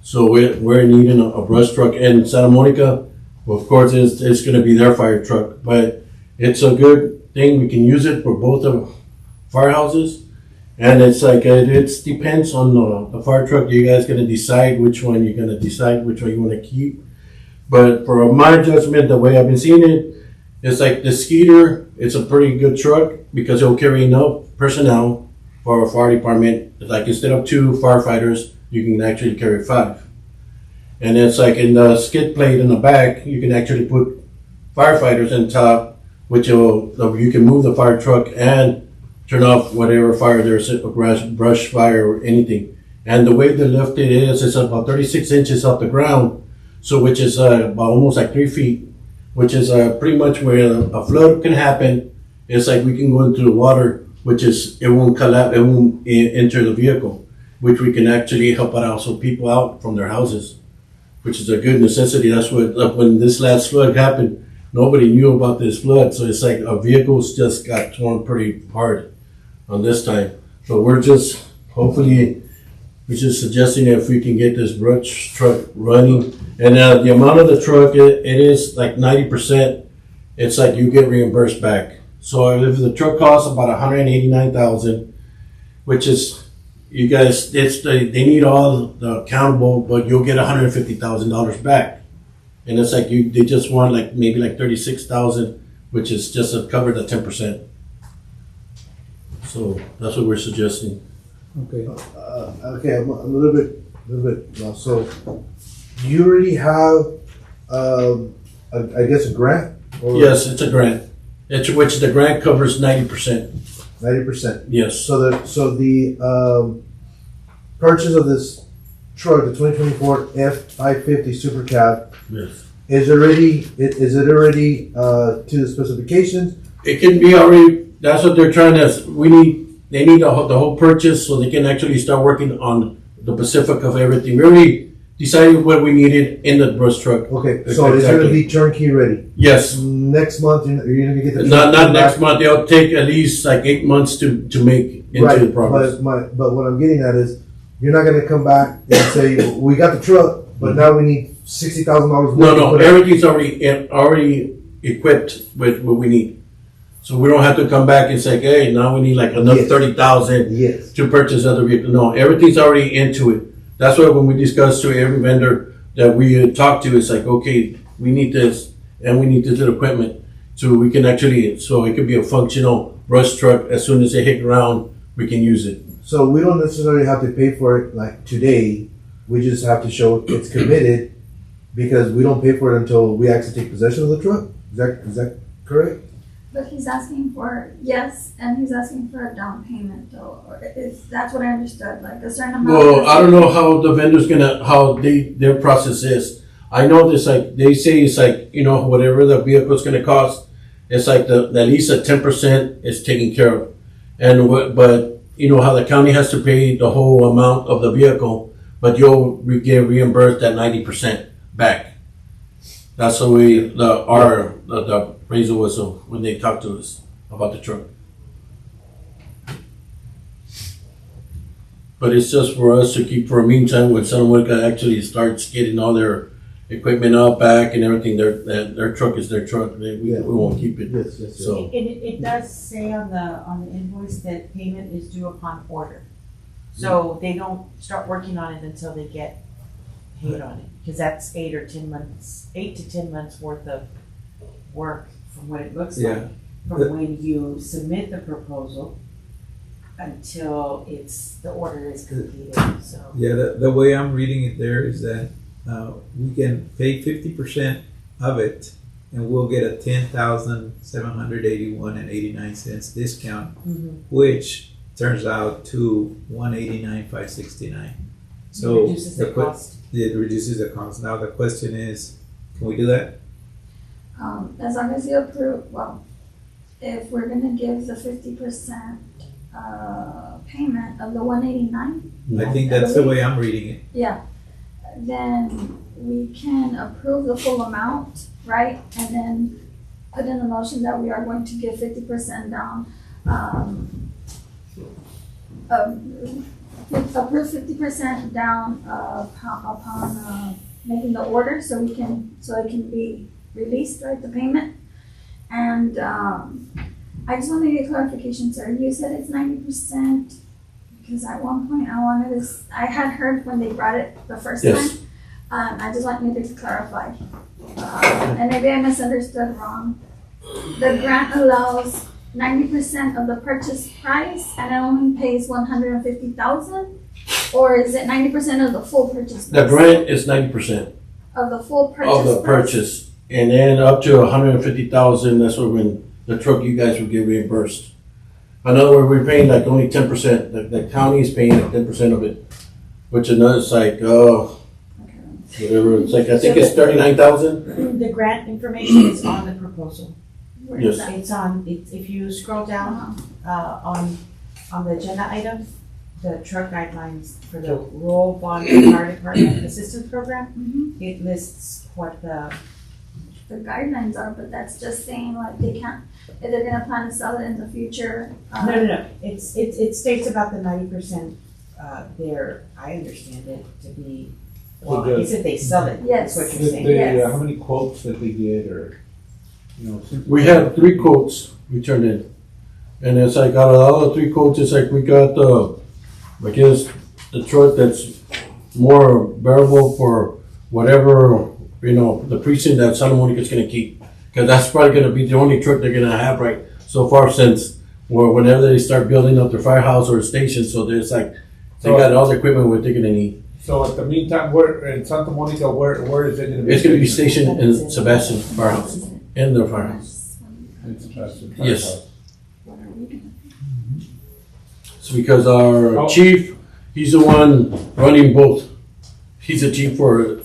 So we're needing a brush truck. And Santa Monica, well, of course, it's going to be their fire truck, but it's a good thing. We can use it for both the firehouses. And it's like, it depends on the fire truck. You guys going to decide which one you want to keep. But for my judgment, the way I've been seeing it, it's like the Skeeter, it's a pretty good truck because it'll carry enough personnel for a fire department. It's like instead of 2 firefighters, you can actually carry 5. And it's like in the skid plate in the back, you can actually put firefighters on top, which you can move the fire truck and turn off whatever fire there's, a brush fire or anything. And the way the lift it is, it's about 36 inches off the ground, so which is about almost like 3 feet, which is pretty much where a flood can happen. It's like we can go into the water, which is, it won't collapse, it won't enter the vehicle, which we can actually help out also people out from their houses, which is a good necessity. That's what, when this last flood happened, nobody knew about this flood. So it's like our vehicles just got torn pretty hard on this time. So we're just suggesting if we can get this brush truck running. And the amount of the truck, it is like 90%. It's like you get reimbursed back. So if the truck costs about $189,000, which is, you guys, they need all the accountable, but you'll get $150,000 back. And it's like they just want maybe $36,000, which is just to cover the 10%. So that's what we're suggesting. Okay. Okay, I'm a little bit lost. So, do you already have, I guess, a grant? Or Yes, it's a grant. Which the grant covers 90%. 90%. Yes. So the purchase of this truck, the 2024 F550 Super Cab, Yes. is it already to the specifications? It can be already. That's what they're trying to. They need the whole purchase so they can actually start working on the specific of everything. We already decided what we needed in the brush truck. Okay, so it's going to be turnkey ready. Yes. Next month, you're going to get the Not next month. It'll take at least 8 months to make into the progress. But what I'm getting at is, you're not going to come back and say, we got the truck, but now we need $60,000 more. No, everything's already equipped with what we need. So we don't have to come back and say, hey, now we need another $30,000 to purchase other vehicles. No, everything's already into it. That's why when we discuss to every vendor that we talk to, it's like, okay, we need this and we need this equipment. So we can so it could be a functional brush truck. As soon as they hit ground, we can use it. So we don't necessarily have to pay for it today. We just have to show it's committed, because we don't pay for it until we actually take possession of the truck. Is that correct? But he's asking for, yes, and he's asking for a down payment though. That's what I understood, a certain amount. Well, I don't know how the vendor's their process is. I know this, they say it's whatever the vehicle's gonna cost, it's at least 10% is taken care of. But you know how the county has to pay the whole amount of the vehicle, but you'll get reimbursed that 90% back. That's the way the appraisal was when they talked to us about the truck. But it's just for us to keep for a meantime when Santa Monica actually starts getting all their equipment up back and everything. Their truck is their truck. We won't keep it. Yes. So it does say on the invoice that payment is due upon order. So they don't start working on it until they get paid on it, because that's 8 to 10 months worth of work from what it looks like from when you submit the proposal until the order is completed, so. Yeah, the way I'm reading it there is that we can pay 50% of it, and we'll get a 10,781.89 discount, which turns out to 189,569. So It reduces the cost. It reduces the cost. Now the question is, can we do that? As long as you approve, well, if we're gonna give the 50% payment of the 189, I think that's the way I'm reading it. yeah, then we can approve the full amount, right? And then put in the motion that we are going to give 50% down, approve 50% down upon making the order, so it can be released, right, the payment. And I just want to get clarification, sir. You said it's 90%, because at one point I had heard when they brought it the first Yes. time. I just want you to clarify. And maybe I misunderstood wrong. The grant allows 90% of the purchase price and it only pays 150,000, or is it 90% of the full purchase price? The grant is 90% Of the full purchase of the price? purchase, and then up to 150,000. That's when the truck you guys would get reimbursed. In other words, we're paying like only 10%. The county is paying like 10% of it, which is like whatever. It's like I think it's 39,000. The grant information is on the proposal. Where Yes. is that? If you scroll down, on the agenda items, the truck guidelines for the rural volunteer fire department assistance program, it lists what the guidelines are, but that's just saying like they can't, if they're gonna plan to sell it in the future. No. It states about the 90%, there, I understand it to be, well, So it's if they sell it, Yes. that's what you're saying. Yes. How many quotes did they get, or, We had 3 quotes we turned in, and it's like out of all the 3 quotes, it's like we got I guess the truck that's more bearable for whatever the precinct that Santa Monica's gonna keep, because that's probably gonna be the only truck they're gonna have right so far, since whenever they start building up their firehouse or station, so there's like they got all the equipment what they're gonna need. so at the meantime, where in Santa Monica, where is it gonna be? It's gonna be stationed in Sebastian Firehouse, in their firehouse. In Sebastian Yes. Firehouse. It's because our Oh. chief, he's the one running both. He's the chief for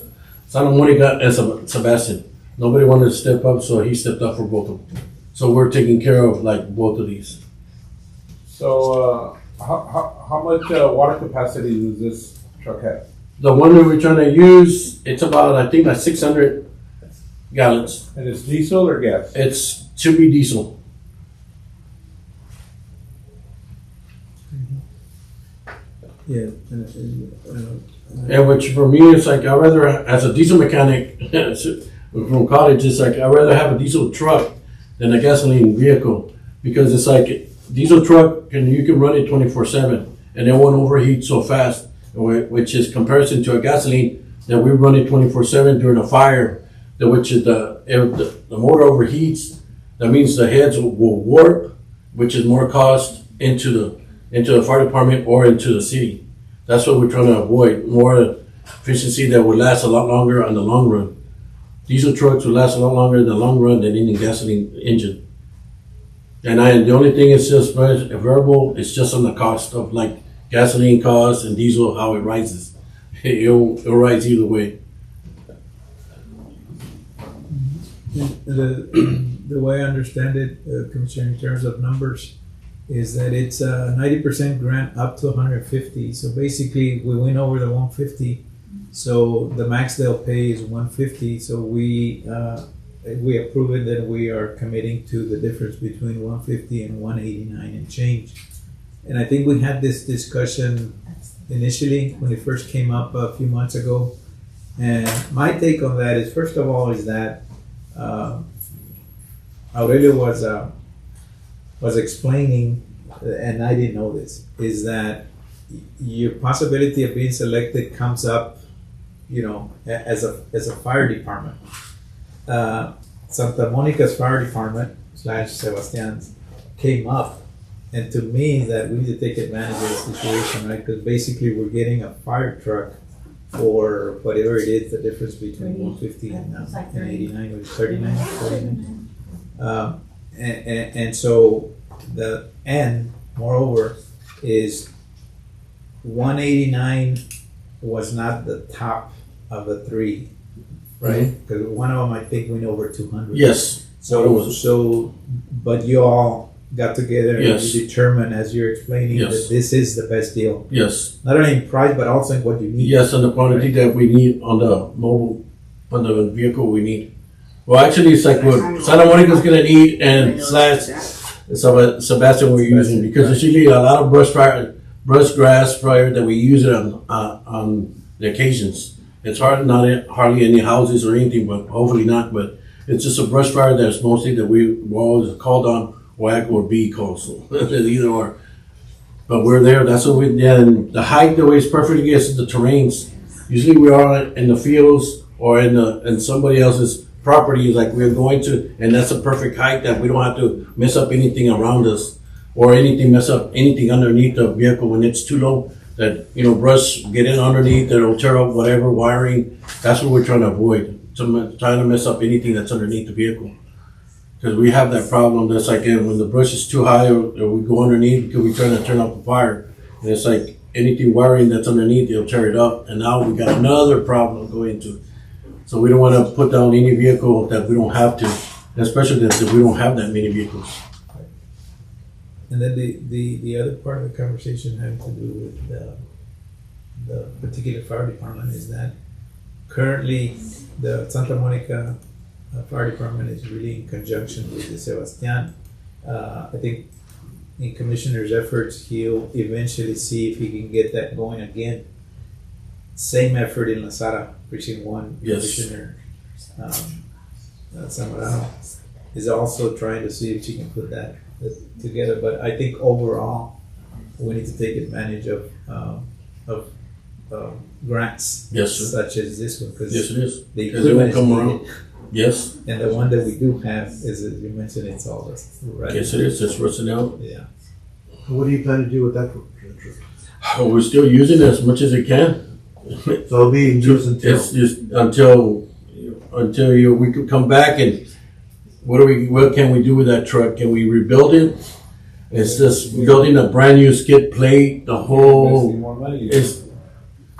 Santa Monica and Sebastian. Nobody wanted to step up, so he stepped up for both of them. So we're taking care of like both of these. So, how much water capacity does this truck have? The one that we're trying to use, it's about, I think, like 600 gallons. And it's diesel or gas? It's should be diesel. Yeah. And which for me, it's like, I'd rather, as a diesel mechanic from college, it's like, I'd rather have a diesel truck than a gasoline vehicle. Because it's like, diesel truck, you can run it 24/7 and it won't overheat so fast, which is comparison to a gasoline that we run it 24/7 during a fire, which is the motor overheats. That means the heads will warp, which is more cost into the fire department or into the city. That's what we're trying to avoid, more efficiency that would last a lot longer in the long run. Diesel trucks will last a lot longer in the long run than any gasoline engine. And the only thing is just variable, it's just on the cost of like gasoline costs and diesel, how it rises. It'll rise either way. The way I understand it, Commissioner, in terms of numbers, is that it's a 90% grant up to 150. So basically, we went over the 150. So the max they'll pay is 150. So we approve it, then we are committing to the difference between 150 and 189 and change. And I think we had this discussion initially when it first came up a few months ago. And my take on that is, first of all, is that Aurelio was explaining, and I didn't know this, is that your possibility of being selected comes up, as a fire department. Santa Monica's fire department / Sebastian's came up and to me, that we need to take advantage of the situation, right? Because basically, we're getting a fire truck for whatever it is, the difference between 150 and 89, or 39, 49. And so moreover, is 189 was not the top of the three, right? Because one of them, I think, went over 200. Yes. So, but you all got together and Yes. you determined, as you're explaining, Yes. that this is the best deal. Yes. Not only in price, but also in what you need. Yes, and the quantity that we need on the on the vehicle we need. Well, actually, it's like what Santa Monica's gonna need and slash Sebastian we're using, because there's usually a lot of brush grass fire that we use it on the occasions. It's hardly any houses or anything, but hopefully not. But it's just a brush fire that's mostly that we're always called on WAC or B call, so either or. But we're there. That's what we did. And the height, the way it's perfect is the terrains. Usually we are in the fields or in somebody else's property, like we're going to, and that's a perfect height that we don't have to mess up anything around us or mess up anything underneath the vehicle when it's too low. That, brush get in underneath, that'll tear up whatever wiring. That's what we're trying to avoid. Trying to mess up anything that's underneath the vehicle. Because we have that problem. That's like when the brush is too high or we go underneath because we're trying to turn off the fire. And it's like anything wiring that's underneath, it'll tear it up. And now we got another problem to go into. So we don't want to put down any vehicle that we don't have to, especially that we don't have that many vehicles. And then the other part of the conversation having to do with the particular fire department is that currently the Santa Monica Fire Department is really in conjunction with the Sebastian. I think in Commissioner's efforts, he'll eventually see if he can get that going again. Same effort in La Sara, Precinct 1. Yes. Commissioner Zamorano is also trying to see if she can put that together. But I think overall, we need to take advantage of grants. Yes, sir. Such as this one. Yes, it is. The Because it won't equipment come is around. needed. Yes. And the one that we do have is, as you mentioned, it's all this, right? Yes, it is. It's rusting out. Yeah. What do you plan to do with that? We're still using it as much as it can. So it'll be used until. It's just until we could come back and what can we do with that truck? Can we rebuild it? It's just building a brand new skid plate, the whole.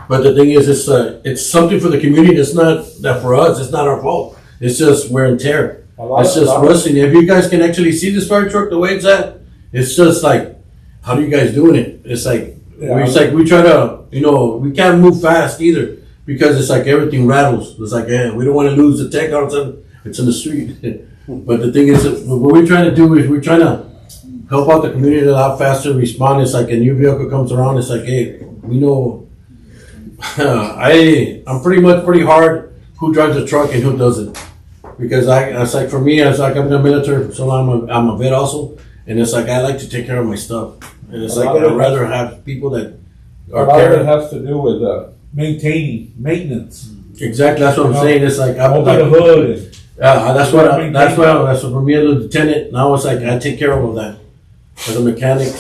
But the thing is, it's something for the community. It's not that for us. It's not our fault. It's just wear and tear. It's just rusting. If you guys can actually see this fire truck the way it's at, it's just like, how are you guys doing it? It's like, we try to, we can't move fast either because it's like everything rattles. It's like, we don't want to lose the tech all of a sudden. It's in the street. But the thing is, what we're trying to do is we're trying to help out the community a lot faster respond. It's like a new vehicle comes around. It's like, hey, we know. I'm pretty hard who drives the truck and who doesn't, because it's like for me, it's like I'm in the military, so I'm a vet also, and it's like I like to take care of my stuff, and it's like I'd rather have people that are. A lot of it has to do with maintenance. Exactly, that's what I'm saying. It's like open the hood. That's what for me as a lieutenant. Now it's like I take care of all that as a mechanic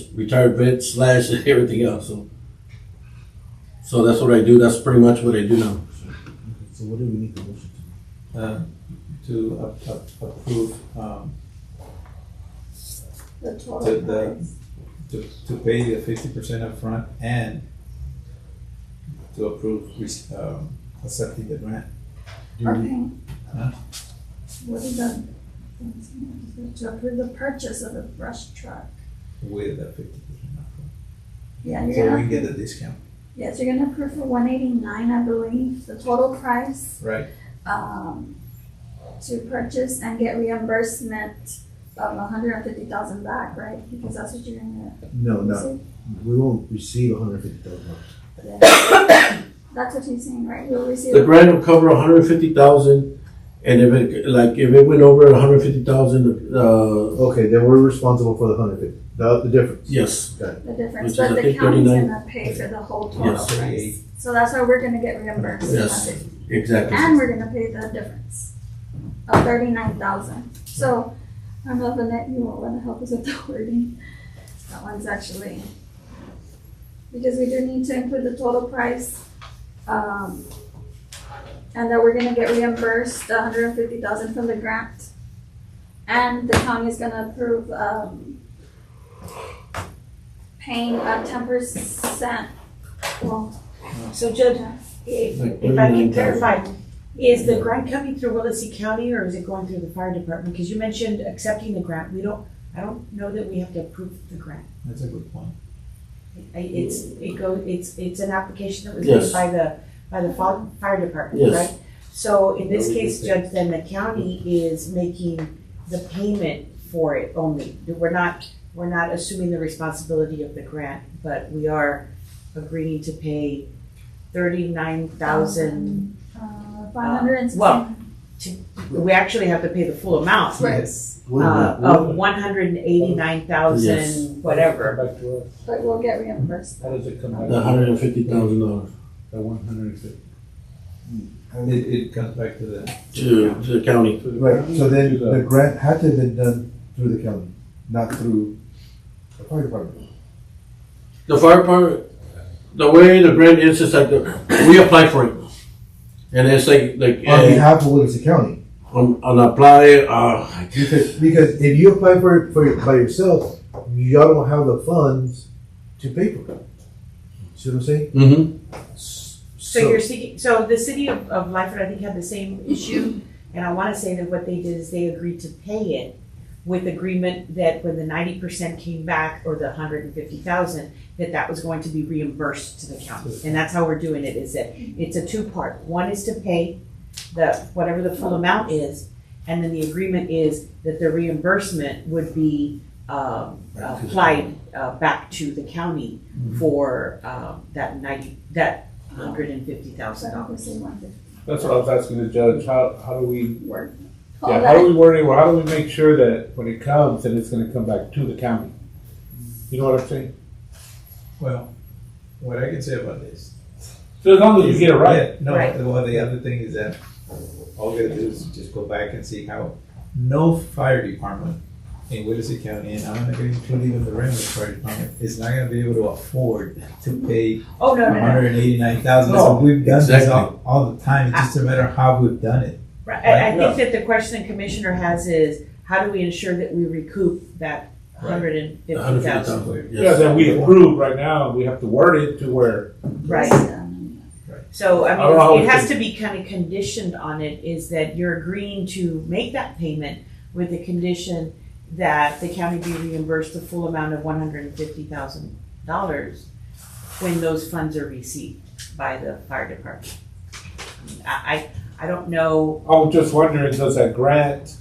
/ retired vet / everything else. So that's what I do. That's pretty much what I do now. So what do we need the motion to approve The total to pay the 50% up front and to approve accepting the grant. Okay. Huh? What is that? To approve the purchase of the brush truck. With that 50% up Yeah, front. you're So we gonna. can get the discount. Yes, you're gonna approve for 189, I believe, the total price. Right. To purchase and get reimbursement of 150,000 back, right? Because that's what you're gonna. No, we won't receive 150,000. That's what he's saying, right? We'll receive. The grant will cover 150,000, and if it went over 150,000, okay, then we're responsible for the 150. The difference. Yes. Got it. The difference, Which but is, I the think, county's 39. gonna pay for the whole total Yes. price. So that's why we're gonna get reimbursed. Yes. of it. Exactly. And we're gonna pay the difference of 39,000. So I don't know if Annette, you will wanna help us with the wording. That one's actually, because we do need to include the total price. And that we're gonna get reimbursed the $150,000 from the grant. And the county is gonna approve, paying 10%, well, So Judge, if I can clarify, is the grant coming through Willacy County or is it going through the fire department? Because you mentioned accepting the grant. I don't know that we have to approve the grant. That's a good point. It's an application that was Yes. made by the fire department, Yes. right? So in this case, Judge, then the county is making the payment for it only. We're not assuming the responsibility of the grant, but we are agreeing to pay 39,000. 560. Well, we actually have to pay the full amount. Yes. Of 189,000, whatever. Back to us. But we'll get reimbursed. How does it come back? The $150,000 The 150. It comes back to the. to the county. Right, so then the grant had to have been done through the county, not through the fire department. The fire department, the way the grant is like we apply for it. And it's like On behalf of Willacy County. on apply, Because if you apply for it by yourself, y'all don't have the funds to pay for it. See what I'm saying? mm-hmm. So you're seeking, so the city of Lyford, I think, had the same issue, and I wanna say that what they did is they agreed to pay it with agreement that when the 90% came back, or the 150,000, that was going to be reimbursed to the county. And that's how we're doing it, is that it's a two-part. One is to pay whatever the full amount is, and then the agreement is that the reimbursement would be applied back to the county for that $150,000. That's what I was asking the judge. How do we Work. Yeah, how do we word it? How do we make sure that when it comes, then it's going to come back to the county? You know what I'm saying? Well, what I can say about this. So as long as you get it right. Yeah, no, Right. well, the other thing is that all we gotta do is just go back and see how no fire department in Willacy County, and I'm not gonna include even the Remnant Fire Department, is not gonna be able to afford to pay Oh, no. 189,000. No, So we've done this exactly. all the time. It's just a matter of how we've done it. Right, I think that the question the commissioner has is, how do we ensure that we recoup that $150,000? Yeah, that we approve right now, we have to word it to where. Right. So, I don't know how it we has can- to be kind of conditioned on it, is that you're agreeing to make that payment with the condition that the county be reimbursed the full amount of $150,000 when those funds are received by the fire department. I don't know. I was just wondering, does that grant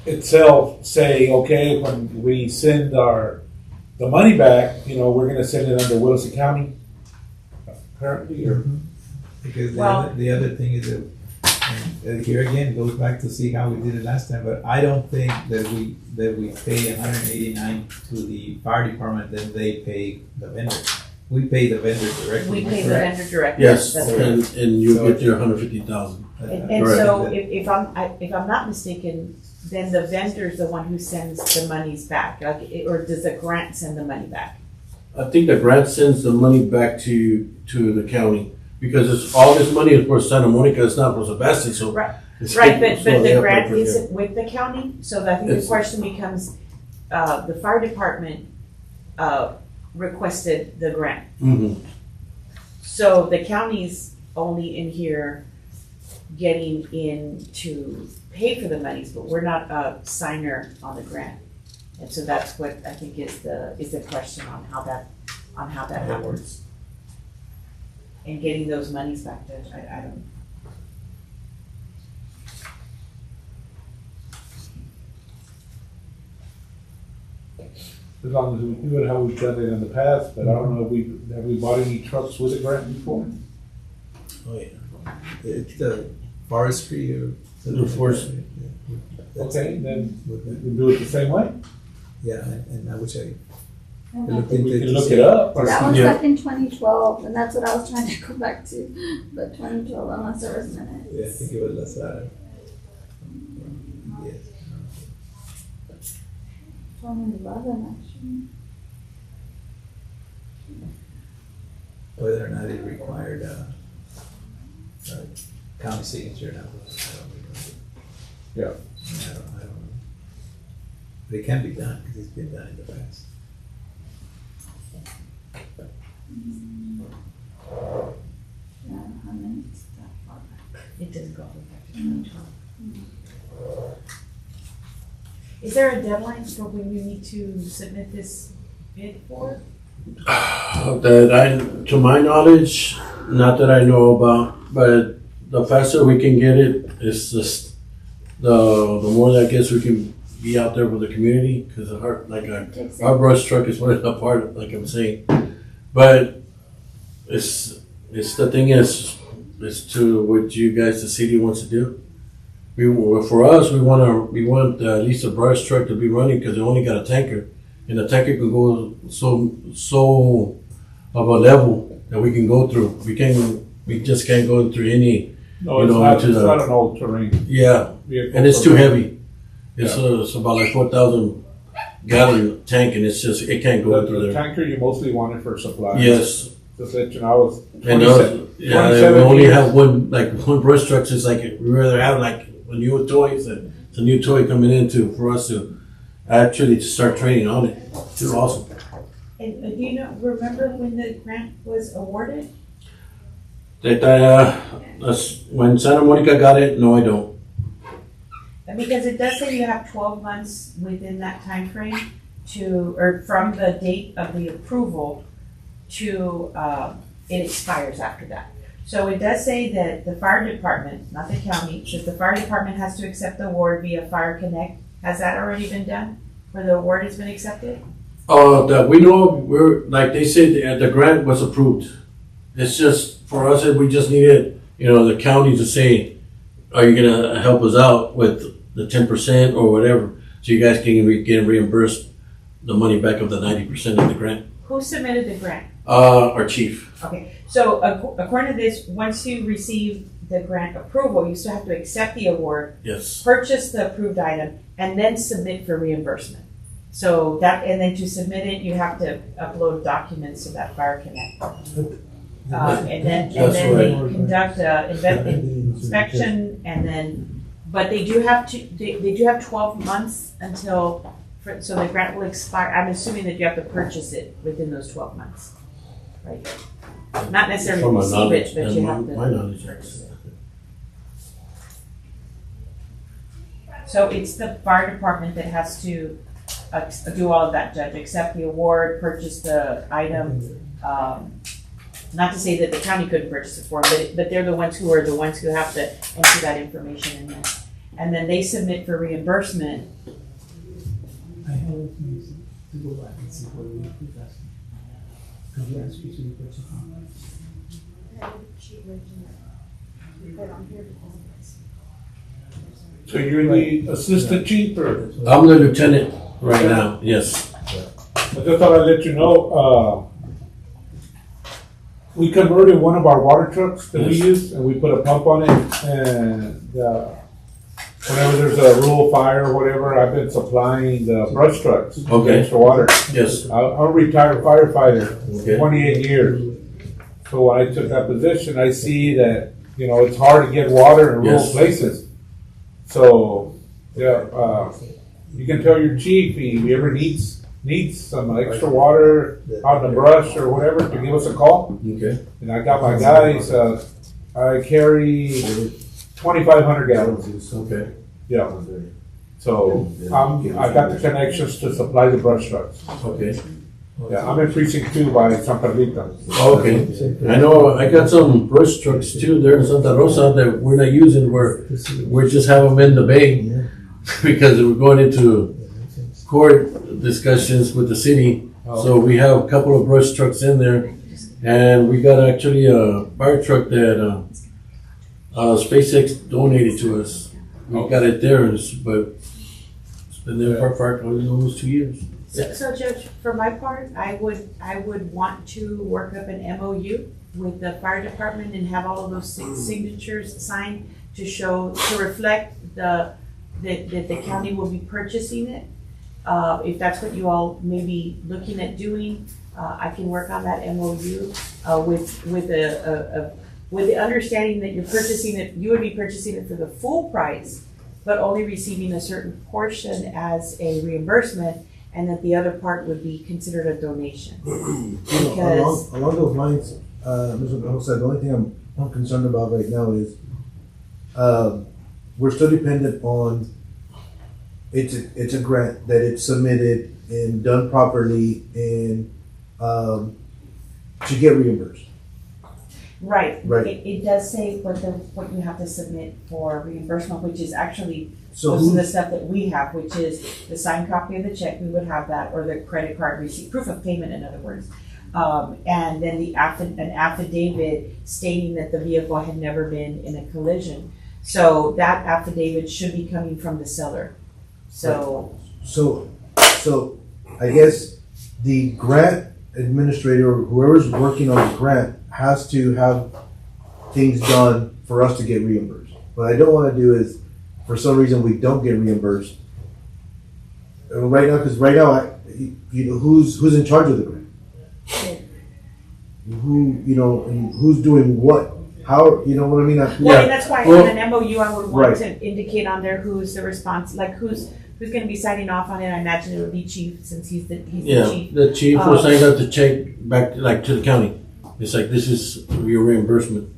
itself say, okay, when we send the money back, we're going to send it under Willacy County currently, or? Because Well- the other thing is that, and here again, it goes back to see how we did it last time, but I don't think that we pay 189 to the fire department, then they pay the vendor. We pay the vendor directly. We pay the correct? vendor directly. Yes, That's right. and you get your 150,000. And Correct. so if I'm not mistaken, then the vendor's the one who sends the monies back, or does the grant send the money back? I think the grant sends the money back to the county because all this money is for Santa Monica. It's not for Sebastian. So Right. it's- Right, but so they the have grant to- isn't with the county, so I think the It's- question becomes, the fire department, requested the grant. Mhm. So the county's only in here getting in to pay for the monies, but we're not a signer on the grant. And so that's what I think is the question on how that happens. And getting those monies back, Judge, I don't. As long as we do it how we've done it in the past, but I don't know if have we bought any trucks with a grant before? Oh, yeah. It's the forestry or. The forestry. Okay, then we do it the same way. Yeah, and I wish I Mhm. looked We into can it. look it up. That was Yeah. back in 2012, and that's what I was trying to go back to. But 2012, unless there was minutes. Yeah, I think it was Lazada. Yes. 2011, actually. Whether or not it required, county signature now. Yeah. I don't know. But it can be done, because it's been done in the past. Yeah, I don't have minutes that far back. It doesn't go back to 2012. Is there a deadline for when you need to submit this bid for? To my knowledge, not that I know about, but the faster we can get it, it's just the more that I guess we can be out there with the community, because our brush truck is one part, like I'm saying. But it's the thing is, it's to what you guys, the city wants to do. For us, we want at least a brush truck to be running, because it only got a tanker, and the tanker can go so of a level that we can go through. We just can't go through any. No, it's not an all terrain. Yeah, and it's too heavy. It's about like 4,000 gallon tank, and it can't go through the there. Tanker, you mostly want it for supply. Yes. Just let you know, I was And we only have one brush truck. It's like we rather have like a new toy. It's a new toy coming in for us to actually to start training on it. It's awesome. And do you remember when the grant was awarded? That's when Santa Monica got it. No, I don't. Because it does say you have 12 months within that time frame or from the date of the approval to, it expires after that. So it does say that the fire department, not the county, that the fire department has to accept the award via Fire Connect. Has that already been done, where the award has been accepted? That we know, like they said, the grant was approved. It's just for us, we just needed, the county to say, are you gonna help us out with the 10% or whatever, so you guys can get reimbursed the money back of the 90% of the grant. Who submitted the grant? Our chief. Okay, so according to this, once you receive the grant approval, you still have to accept the award. Yes. Purchase the approved item, and then submit for reimbursement. So and then to submit it, you have to upload documents to that Fire Connect. And then they conduct an inspection, but they do have 12 months so the grant will expire. I'm assuming that you have to purchase it within those 12 months, right? Not necessarily receive it, but you have to. My knowledge, So it's the fire department that has to do all of that, Judge. Accept the award, purchase the item. Not to say that the county couldn't purchase it for them, but they're the ones who have to enter that information in there. And then they submit for reimbursement. I have to go back and see what we put that. Could you ask you to purchase So you're the assistant chief, or? I'm the lieutenant right now. Yes. I just thought I'd let you know. We converted one of our water trucks that we use, and we put a pump on it. And whenever there's a rural fire or whatever, I've been supplying the brush trucks with extra water. Yes. I'm a retired firefighter, Okay. 28 years. So when I took that position, I see that it's hard to get water in rural places. So you can tell your chief if he ever needs some extra water out in the brush or whatever to give us a call. Okay. And I got my guys. I carry 2,500 gallons. Okay. Yeah. So I got the connections to supply the brush trucks. Okay. Yeah, I'm in precinct 2 by San Carlito. Okay. I know I got some brush trucks too there in Santa Rosa that we're not using. We just have them in the bay because we're going into court discussions with the city. So we have a couple of brush trucks in there, and we got actually a fire truck that SpaceX donated to us. We got it there, but it's been there for almost 2 years. So Judge, for my part, I would want to work up an MOU with the fire department and have all of those signatures signed to reflect that the county will be purchasing it. if that's what you all may be looking at doing, I can work on that MOU with the understanding that you're purchasing it, you would be purchasing it for the full price, but only receiving a certain portion as a reimbursement, and that the other part would be considered a donation. Because along those lines, Mr. Jose, the only thing I'm concerned about right now is we're still dependent on it's a grant that it's submitted and done properly and to get reimbursed. Right. Right. It does say what you have to submit for reimbursement, which is actually So most of the stuff that we have, which is the signed copy of the check, we would have that, or the credit card receipt, proof of payment, in other words. And then an affidavit stating that the vehicle had never been in a collision. So that affidavit should be coming from the seller. So I guess the grant administrator or whoever's working on the grant has to have things done for us to get reimbursed. What I don't want to do is, for some reason, we don't get reimbursed right now. Because right now, who's in charge of the grant? And who's doing what? How, you know what I mean? Well, and that's why in an MOU, I would want to indicate on there who's the response, like who's going to be signing off on it. I imagine it would be Chief, since he's the chief. The chief will sign out the check back to the county. It's like, this is your reimbursement.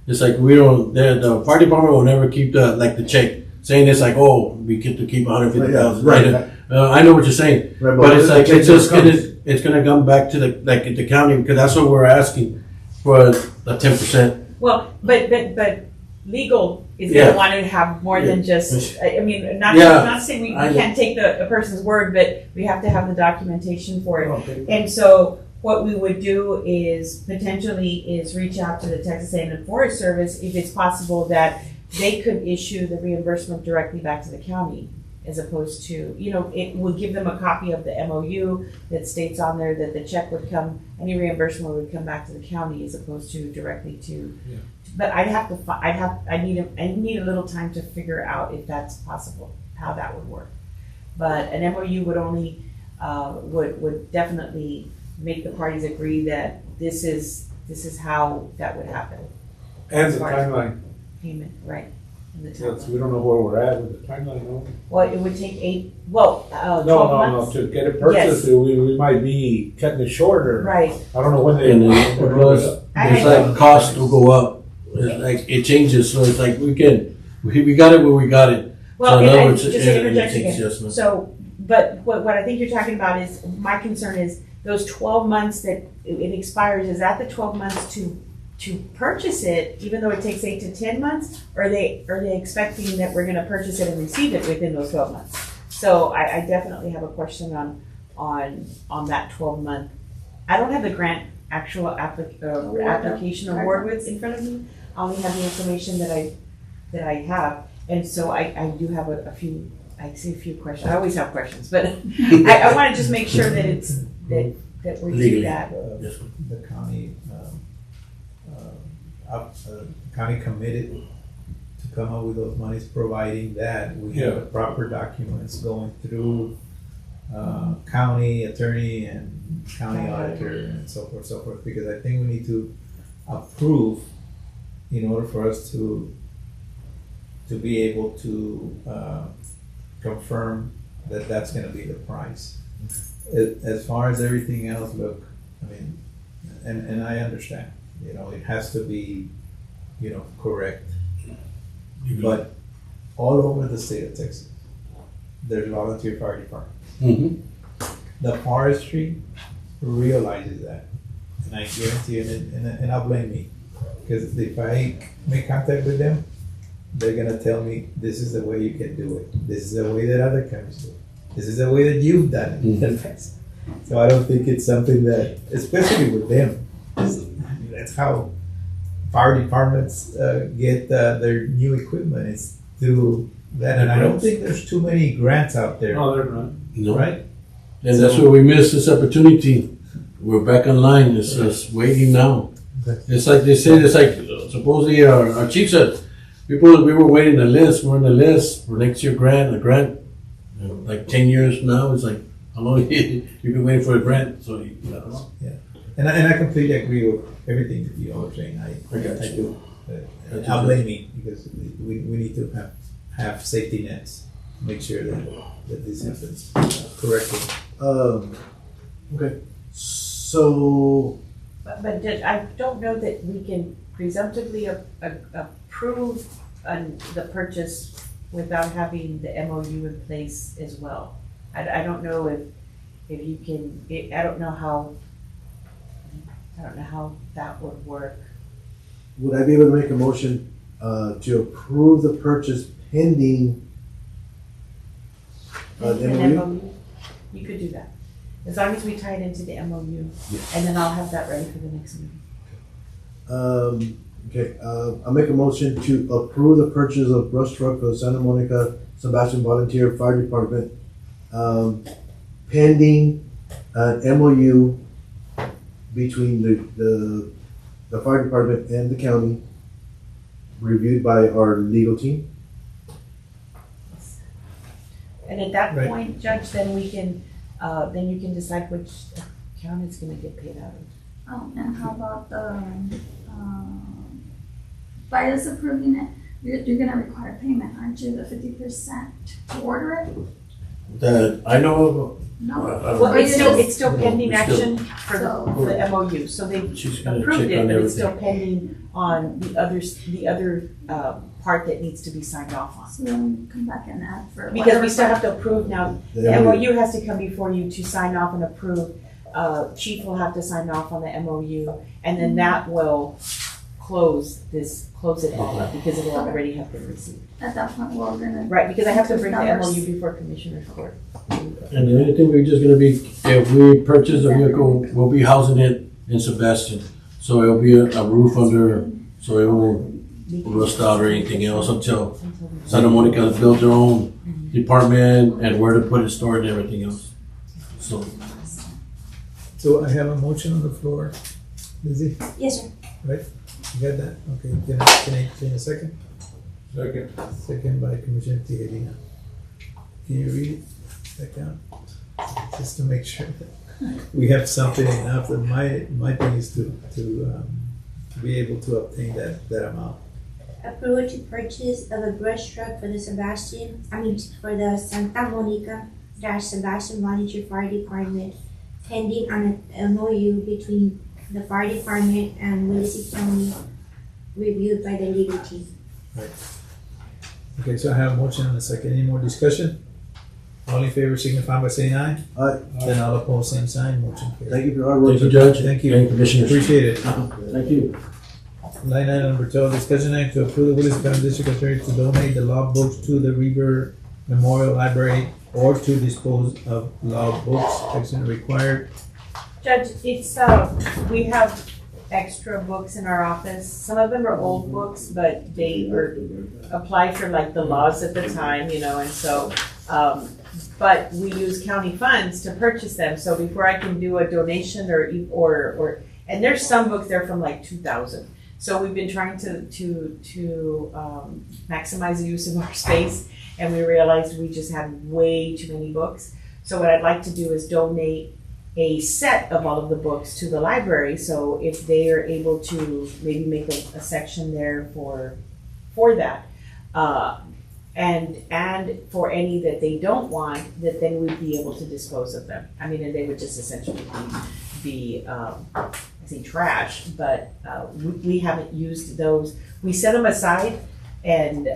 It's like the fire department will never keep the check saying it's like, oh, we get to keep 150,000. Right. I know what you're saying, but it's like it's gonna come back to the county, because that's what we're asking for, the 10%. Well, but legal is going to want to have more than just. I mean, not saying we can't take a person's word, but we have to have the documentation for it. Okay. And so what we would do is potentially reach out to the Texas A&M Forest Service if it's possible that they could issue the reimbursement directly back to the county, as opposed to, it would give them a copy of the MOU that states on there that the check would come, any reimbursement would come back to the county, as opposed to directly to. Yeah. But I need a little time to figure out if that's possible, how that would work. But an MOU would only would definitely make the parties agree that this is how that would happen. And the timeline. Payment, right. And the Yes, timeline. we don't know where we're at with the timeline, no? Well, it would take 12 months. To get it purchased, we might be cutting it shorter. Right. I don't know when they. And plus, there's like cost will go up. It's like it changes, so it's like we got it where we got it. Well, so and words, just to interject takes again. adjustment. So, but what I think you're talking about is, my concern is those 12 months that it expires. Is that the 12 months to purchase it, even though it takes 8 to 10 months? Or are they expecting that we're going to purchase it and receive it within those 12 months? So I definitely have a question on that 12-month. I don't have the grant actual application award with in front of me. I only have the information that I have, and so I do have a few. I see a few questions. I always have questions, but I want to just make sure that it's that we do that. The county committed to come up with those monies, providing that we have the proper documents going through county attorney and county auditor and so forth, because I think we need to approve in order for us to be able to confirm that that's going to be the price. As far as everything else, look, I mean, and I understand, it has to be, correct. But all over the state of Texas, there's volunteer fire departments. Mm-hmm. The forestry realizes that, and I guarantee you, and I'll blame me, because if I make contact with them, they're gonna tell me this is the way you can do it. This is the way that other counties do it. This is the way that you've done it in the past. So I don't think it's something that, especially with them, that's how fire departments get their new equipment. It's through that, and I don't think there's too many grants out there. No, they're not. No. Right? And that's where we missed this opportunity. We're back online. It's just waiting now. It's like they said. It's like supposedly our chief said, we were waiting the list. We're on the list for next year grant. The grant Like 10 years now, it's like, how long you've been waiting for a grant, so you know. And I completely agree with everything that you all are saying. I got you. do. I'll blame me because we need to have safety nets to make sure that this happens correctly. Okay, so, But Judge, I don't know that we can presumptively approve the purchase without having the MOU in place as well. I don't know if you can, I don't know how that would work. would I be able to make a motion to approve the purchase pending the An MOU? You could do that, as long as we tie it into the MOU, and then I'll have that ready for the next meeting. Okay, I'll make a motion to approve the purchase of brush truck for the Santa Monica Sebastian Volunteer Fire Department, pending an MOU between the fire department and the county, reviewed by our legal team. And at that Right. point, Judge, then we can, then you can decide which account it's gonna get paid out of. Oh, and how about by us approving it, you're gonna require payment, aren't you, the 50% to order it? That I know of. No. Well, it's still pending It's still- action for the MOU, so they She's gonna approved check it, on but it's still everything. pending on the other part that needs to be signed off on. So then come back and add for. Because we still have to approve now, The the MOU. MOU has to come before you to sign off and approve. Chief will have to sign off on the MOU, and then that will close it all up, because it'll already have been received. At that point, we're gonna. Right, because I have to bring the Numbers. MOU before Commissioner's Court. And the only thing we're just gonna be, if we purchase a vehicle, we'll be housing it in Sebastian. So it'll be a roof under, so it won't rust out or anything else until Santa Monica has built their own department and where to put it, store it, and everything else. So, So I have a motion on the floor. Lizzie, Yes, sir. right? You got that? Okay, can I a second? Second. Second by Commissioner Tejeda. Can you read it back down? Just to make sure that we have something enough. And my thing is to be able to obtain that amount. Approval to purchase of a brush truck for the for the Santa Monica Sebastian Volunteer Fire Department, pending on an MOU between the fire department and Willacy County, reviewed by the legal team. Right. Okay, so I have a motion and a second. Any more discussion? All in favor signify by saying aye. Aye. Then all opposed, same sign. Motion carries. Thank you for your hard work. thank you, Judge. Thank you. Thank you, Commissioners. Appreciate it. Thank you. Line item number 12, discussion act to approve the Willacy County District Attorney to donate the law books to the River Memorial Library or to dispose of law books. Action required. Judge, it's, we have extra books in our office. Some of them are old books, but they were applied for like the laws at the time, and so, but we use county funds to purchase them. So before I can do a donation or, and there's some books there from like 2000. So we've been trying to maximize the use of our space, and we realized we just had way too many books. So what I'd like to do is donate a set of all of the books to the library. So if they are able to maybe make a section there for that, and for any that they don't want, that then we'd be able to dispose of them. I mean, and they would just essentially be I say trash, but we haven't used those. We set them aside, and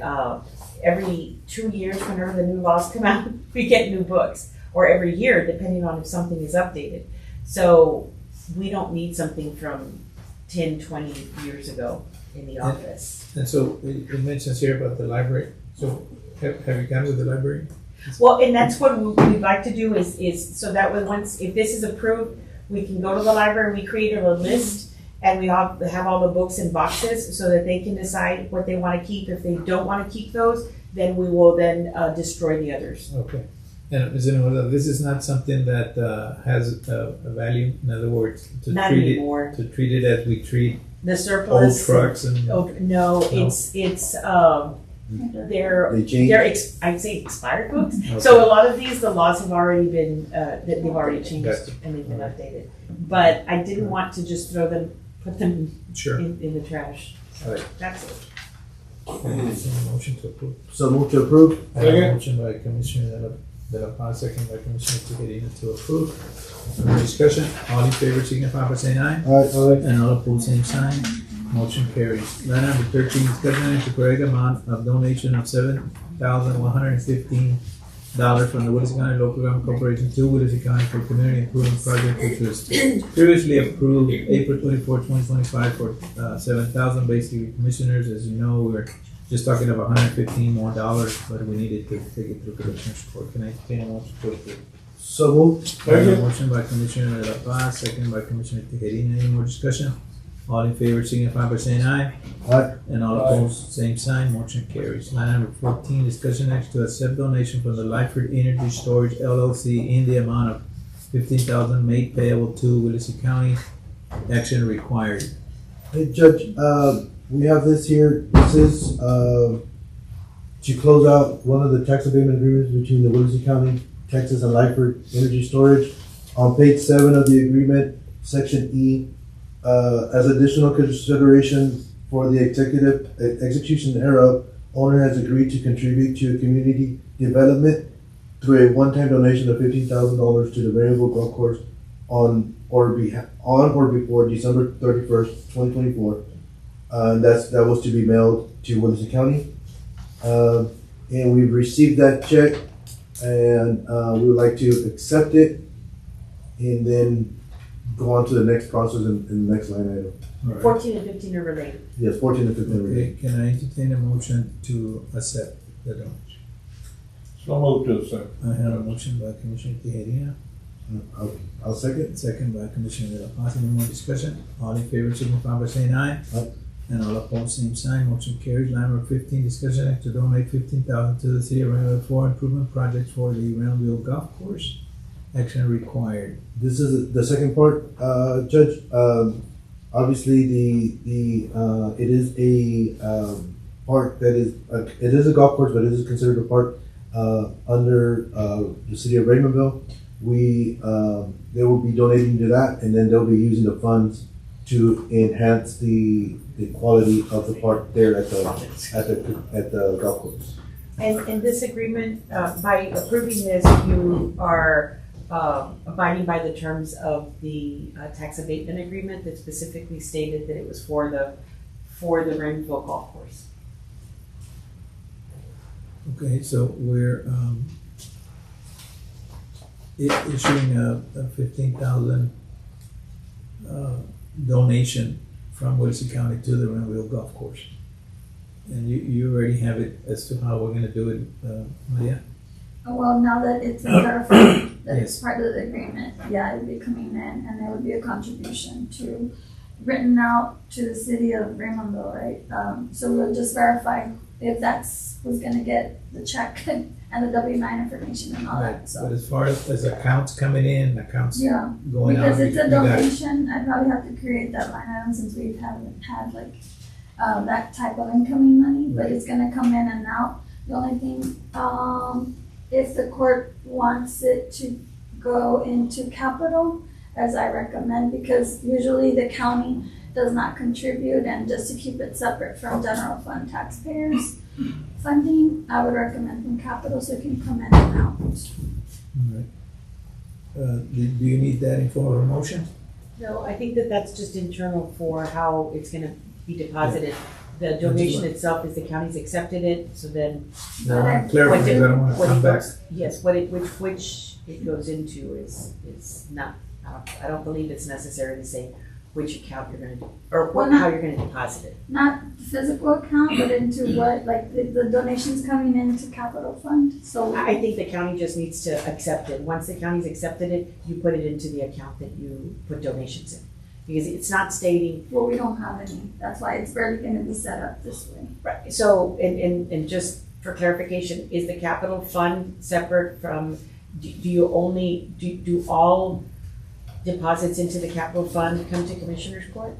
every 2 years, whenever the new laws come out, we get new books. Or every year, depending on if something is updated. So we don't need something from 10, 20 years ago in the office. And so it mentions here about the library. So have you gone with the library? Well, and that's what we'd like to do is so that way if this is approved, we can go to the library, we create a list, and we have all the books in boxes so that they can decide what they want to keep. If they don't want to keep those, then we will then destroy the others. Okay. And this is not something that has a value. In other words, to treat it as we treat the surplus old trucks and no, it's They changed? I'd say expired books. Okay. So a lot of these, the laws have already been, they've already changed Gotcha. and they've been updated. But I didn't want to just put them Sure. in the trash. So Alright. that's it. Motion to approve. So move to approve? I have a motion by Commissioner De La Paz, second by Commissioner Tejeda to approve. Under discussion, all in favor signify by saying aye. Aye. And all opposed, same sign. Motion carries. Line number 13, discussion and to correct amount of donation of $7,115 from the Willacy County Local Government Corporation to Willacy County for community improvement project, which was previously approved April 24, 2025 for $7,000. Basically, commissioners, as you know, we're just talking about $115 more, but we needed to take it through Commissioner's Court. Can I entertain a motion to approve? So moved. I have a motion by Commissioner De La Paz, second by Commissioner Tejeda. Any more discussion? All in favor signify by saying aye. Aye. And all opposed, same sign, motion carries. Line number 14, discussion action to accept donation from the Lyford Energy Storage LLC in the amount of $15,000 made payable to Willacy County. Action required. Hey, Judge, we have this here. This is to close out one of the tax abatement agreements between the Willacy County, Texas, and Lyford Energy Storage. On page 7 of the agreement, section E, as additional consideration for the execution thereof, owner has agreed to contribute to community development through a one-time donation of $15,000 to the Rainbow Golf Course on or before December 31st, 2024. That was to be mailed to Willacy County. And we've received that check, and we would like to accept it and then go on to the next process in the next line item. All right. 14 and 15 are related. Yes, 14 and 15. Okay, can I entertain a motion to accept the donation? So moved to accept. I have a motion by Commissioner Tejeda, I'll second. second by Commissioner De La Paz. Any more discussion? All in favor signify by saying aye. Aye. And all opposed, same sign, motion carries. Line number 15, discussion act to donate $15,000 to the city of Rainville for improvement projects for the Rainville Golf Course. Action required. This is the second part, Judge. Obviously, it is a park that is it is a golf course, but it is considered a park under the city of Raymondville. They will be donating to that, and then they'll be using the funds to enhance the quality of the park there at the golf course. And this agreement, by approving this, you are abiding by the terms of the tax abatement agreement that specifically stated that it was for the Rainbow Golf Course. Okay, so we're issuing a $15,000 donation from Willacy County to the Rainbow Golf Course. And you already have it as to how we're gonna do it, Maria? Well, now that it's verified that it's Yes. part of the agreement, yeah, it would be coming in, and there would be a contribution written out to the city of Raymondville, right? So we'll just verify if that's who's gonna get the check and the W-9 information and all Right, that, so. but as far as accounts coming in, accounts Yeah, going out. because it's a you got it. donation, I probably have to create that line item since we haven't had like, that type of incoming money, but it's gonna come in and out. The only thing, if the court wants it to go into capital, as I recommend, because usually the county does not contribute, and just to keep it separate from general fund taxpayers funding, I would recommend from capital so it can come in and out. All right. Do you need that in form of a motion? No, I think that that's just internal for how it's gonna be deposited. The donation itself is the county's accepted it, so then. No, I'm clarifying, because I don't wanna what come it back. goes- Yes, which it goes into is not, I don't believe it's necessary to say which account you're gonna, or how you're gonna deposit it. Not the physical account, but into what, like the donations coming into capital fund, so. I think the county just needs to accept it. Once the county's accepted it, you put it into the account that you put donations in. Because it's not stating. Well, we don't have any, that's why it's barely gonna be set up this way. Right, so, and just for clarification, is the capital fund separate from, do all deposits into the capital fund come to Commissioner's Court?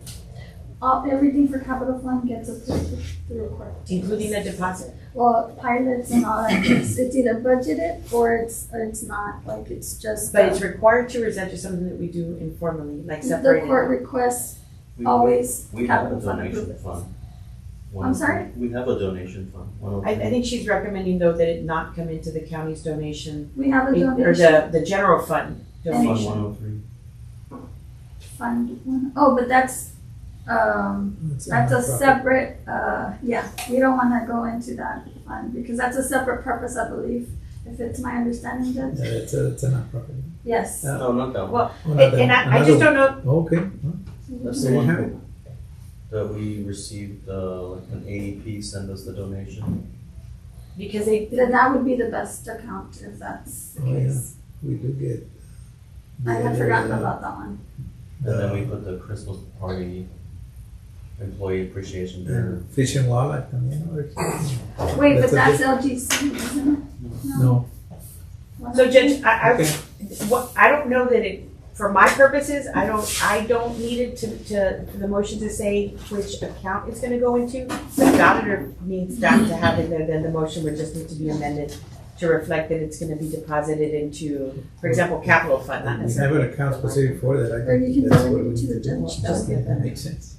everything for capital fund gets approved through court. Including the deposit. Well, pilots and all that, it's either budgeted or it's not, like it's just. But it's required to, or is that just something that we do informally, like The separating? court requests always We have a capital fund donation approval. fund. I'm sorry? We have a donation fund. I think she's recommending though that it not come into the county's donation, We have a or donation the general fund Fund donation. 103. fund one. Oh, but that's a nonprofit. separate, yeah, we don't wanna go into that fund because that's a separate purpose, I believe, if it's my understanding, Judge. Yeah, it's a nonprofit. Yes. Yeah. No, not that one. Well, Oh, not and that- I just don't know, Okay. That's So the you have one it. that we received, like an ADP send us the donation. because they, Then that would be the best account if that's the Oh, yeah. case. We do get. I had forgotten about that one. And then we put the Christmas party employee appreciation dinner. Fish and wildlife también. Wait, but That's that's LGC, isn't it? No. so Judge, Okay. I don't know that it, for my purposes, I don't need it for the motion to say which account it's gonna go into. The auditor needs that to have it there, then the motion would just need to be amended to reflect that it's gonna be deposited into, for example, capital fund, not We have necessarily. an account specific for that. I Or you think can that's do it what we to need the to do. judge. Just get That that. makes sense.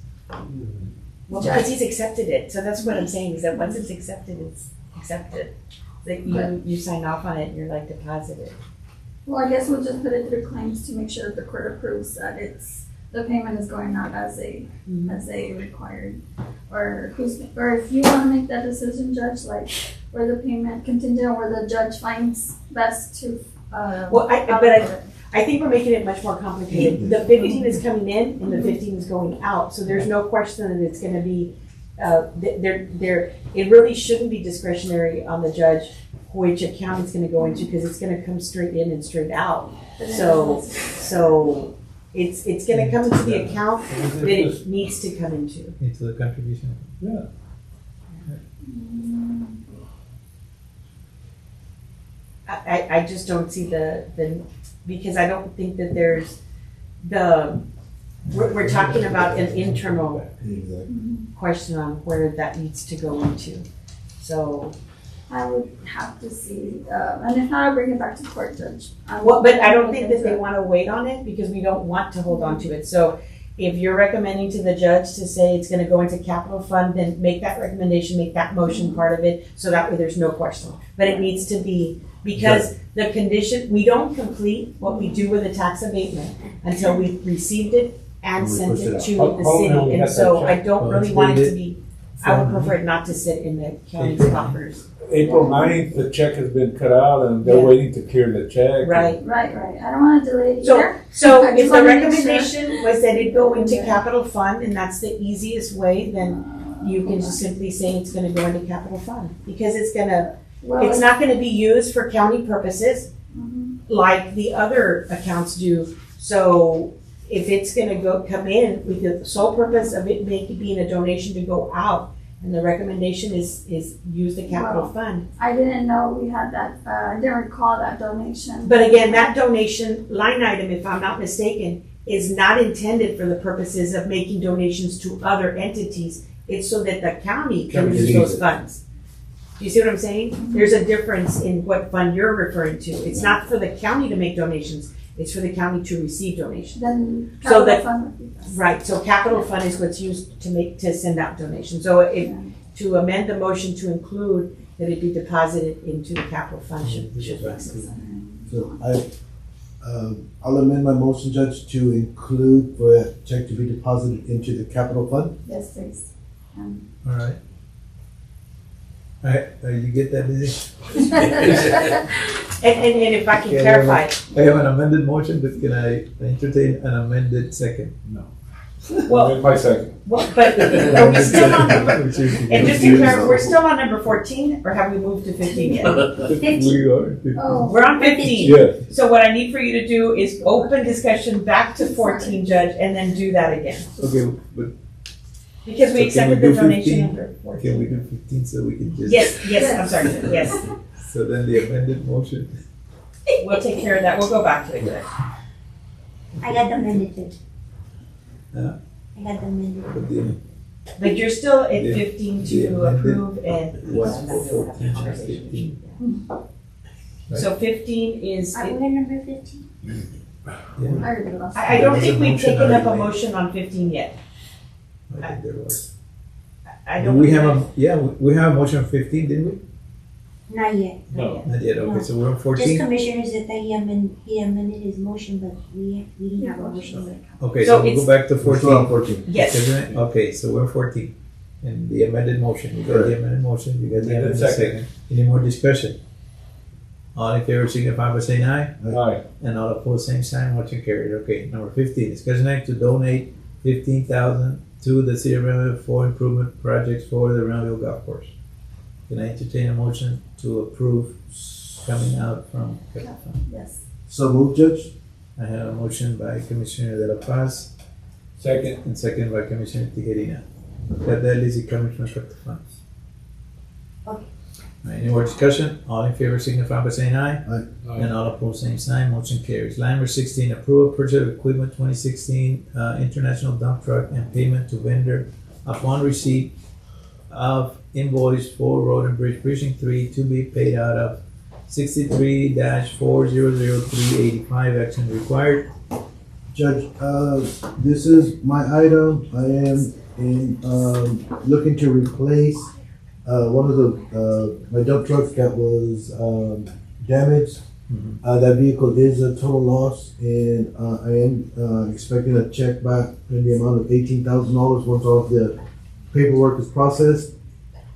Well, because he's accepted it, so that's what I'm saying, is that once it's accepted, it's accepted. That you sign off on it and you're like deposited. Well, I guess we'll just put it through claims to make sure that the court approves that the payment is going out as a required. Or if you wanna make that decision, Judge, like where the payment contingent, or where the judge finds best to, Well, I think we're making it much more complicated. The 15 is coming in and the 15 is going out, so there's no question that it's gonna be, it really shouldn't be discretionary on the judge which account it's gonna go into, because it's gonna come straight in and straight out. So it's gonna come into the account that it needs to come into. Into the contribution. Yeah. I just don't see because I don't think that there's we're talking about an internal question on where that needs to go into. So, I would have to see, and if not, I'll bring it back to court, Judge. but I don't think that they wanna wait on it because we don't want to hold on to it. So if you're recommending to the judge to say it's gonna go into capital fund, then make that recommendation, make that motion part of it, so that way there's no question. But it needs to be, because the condition, we don't complete what we do with a tax abatement until we've received it and sent it to the city. And so I don't really want it to be, I would prefer it not to sit in the county's coffers. April 9th, the check has been cut out and they're Yeah. waiting to clear the check. Right. Right. I don't wanna delay it So, either. so I if just the wanna make sure. recommendation was that it go into capital fund, and that's the easiest way, then you can just simply say it's gonna go into capital fund. Because it's Well, not gonna be used for county purposes Mhm. like the other accounts do. So if it's gonna come in with the sole purpose of it being a donation to go out, and the recommendation is use the capital Well, fund. I didn't know we had that, I didn't recall that donation. But again, that donation line item, if I'm not mistaken, is not intended for the purposes of making donations to other entities. It's so that the county can use those funds. Do you see what I'm saying? There's a difference in what fund you're referring to. It's not for the county to make donations, it's for the county to receive donations. Then So capital that- fund would be best. Right, so capital fund is what's used to send out donations. So to amend the motion to include that it be deposited into the capital fund should make sense. So I'll amend my motion, Judge, to include for a check to be deposited into the capital fund. Yes, please. All right. All right, you get that, Lizzie? And if I can Okay, clarify, I have an amended motion, but can I entertain an amended second? No. Well- My second. well, but are we still on number, and just to Confused. clarify, we're still on number 14, or have we moved to 15 yet? We are. Oh. We're on 15. Yes. So what I need for you to do is open discussion back to 14, Judge, and then do that again. Okay, but Because we So can we accepted do the donation 15? under 14. can we do 15 so we can just? Yes, I'm sorry, yes. So then the amended motion. We'll take care of that, we'll go back to it, Judge. I got the amended. I got the amended. But the, But you're still at The- 15 the to amended approve and. was I'm for not gonna have 14, a not conversation. 15. So 15 is, Are we at number 15? Yeah, I already lost. I don't There was think a we've motion taken up a already made. motion on 15 yet. I think there was. I don't. We have a, yeah, we have a motion on 15, didn't we? Not yet. No. Not yet, okay, No. so we're on Just 14? Commissioner said that he amended his motion, but we didn't have a motion yet. Okay, So so we'll it's- go back to We're still on 14. 14. Yes. Isn't it? Okay, so we're 14. And the amended motion, you got the amended motion, you got the amended second. Any more discussion? All in favor, signify by saying aye. Aye. And all opposed, same sign, motion carried. Okay, number 15, discussion act to donate 15,000 to the city of Renville for improvement projects for the Renville Golf Course. Can I entertain a motion to approve coming out from capital fund? Yes. So move, Judge. I have a motion by Commissioner De La Paz Second. and second by Commissioner Tijerina. That is coming from capital funds. Okay. All right, any more discussion? All in favor signify by saying aye. Aye. And all opposed, same sign, motion carries. Line number 16, approval of purchase of equipment 2016 international dump truck and payment to vendor upon receipt of invoice for Road and Bridge Precinct 3 to be paid out of 63-400385, action required. Judge, this is my item. I am looking to replace one of the my dump trucks that was damaged. That vehicle is a total loss, and I am expecting a check back in the amount of $18,000 once all of the paperwork is processed.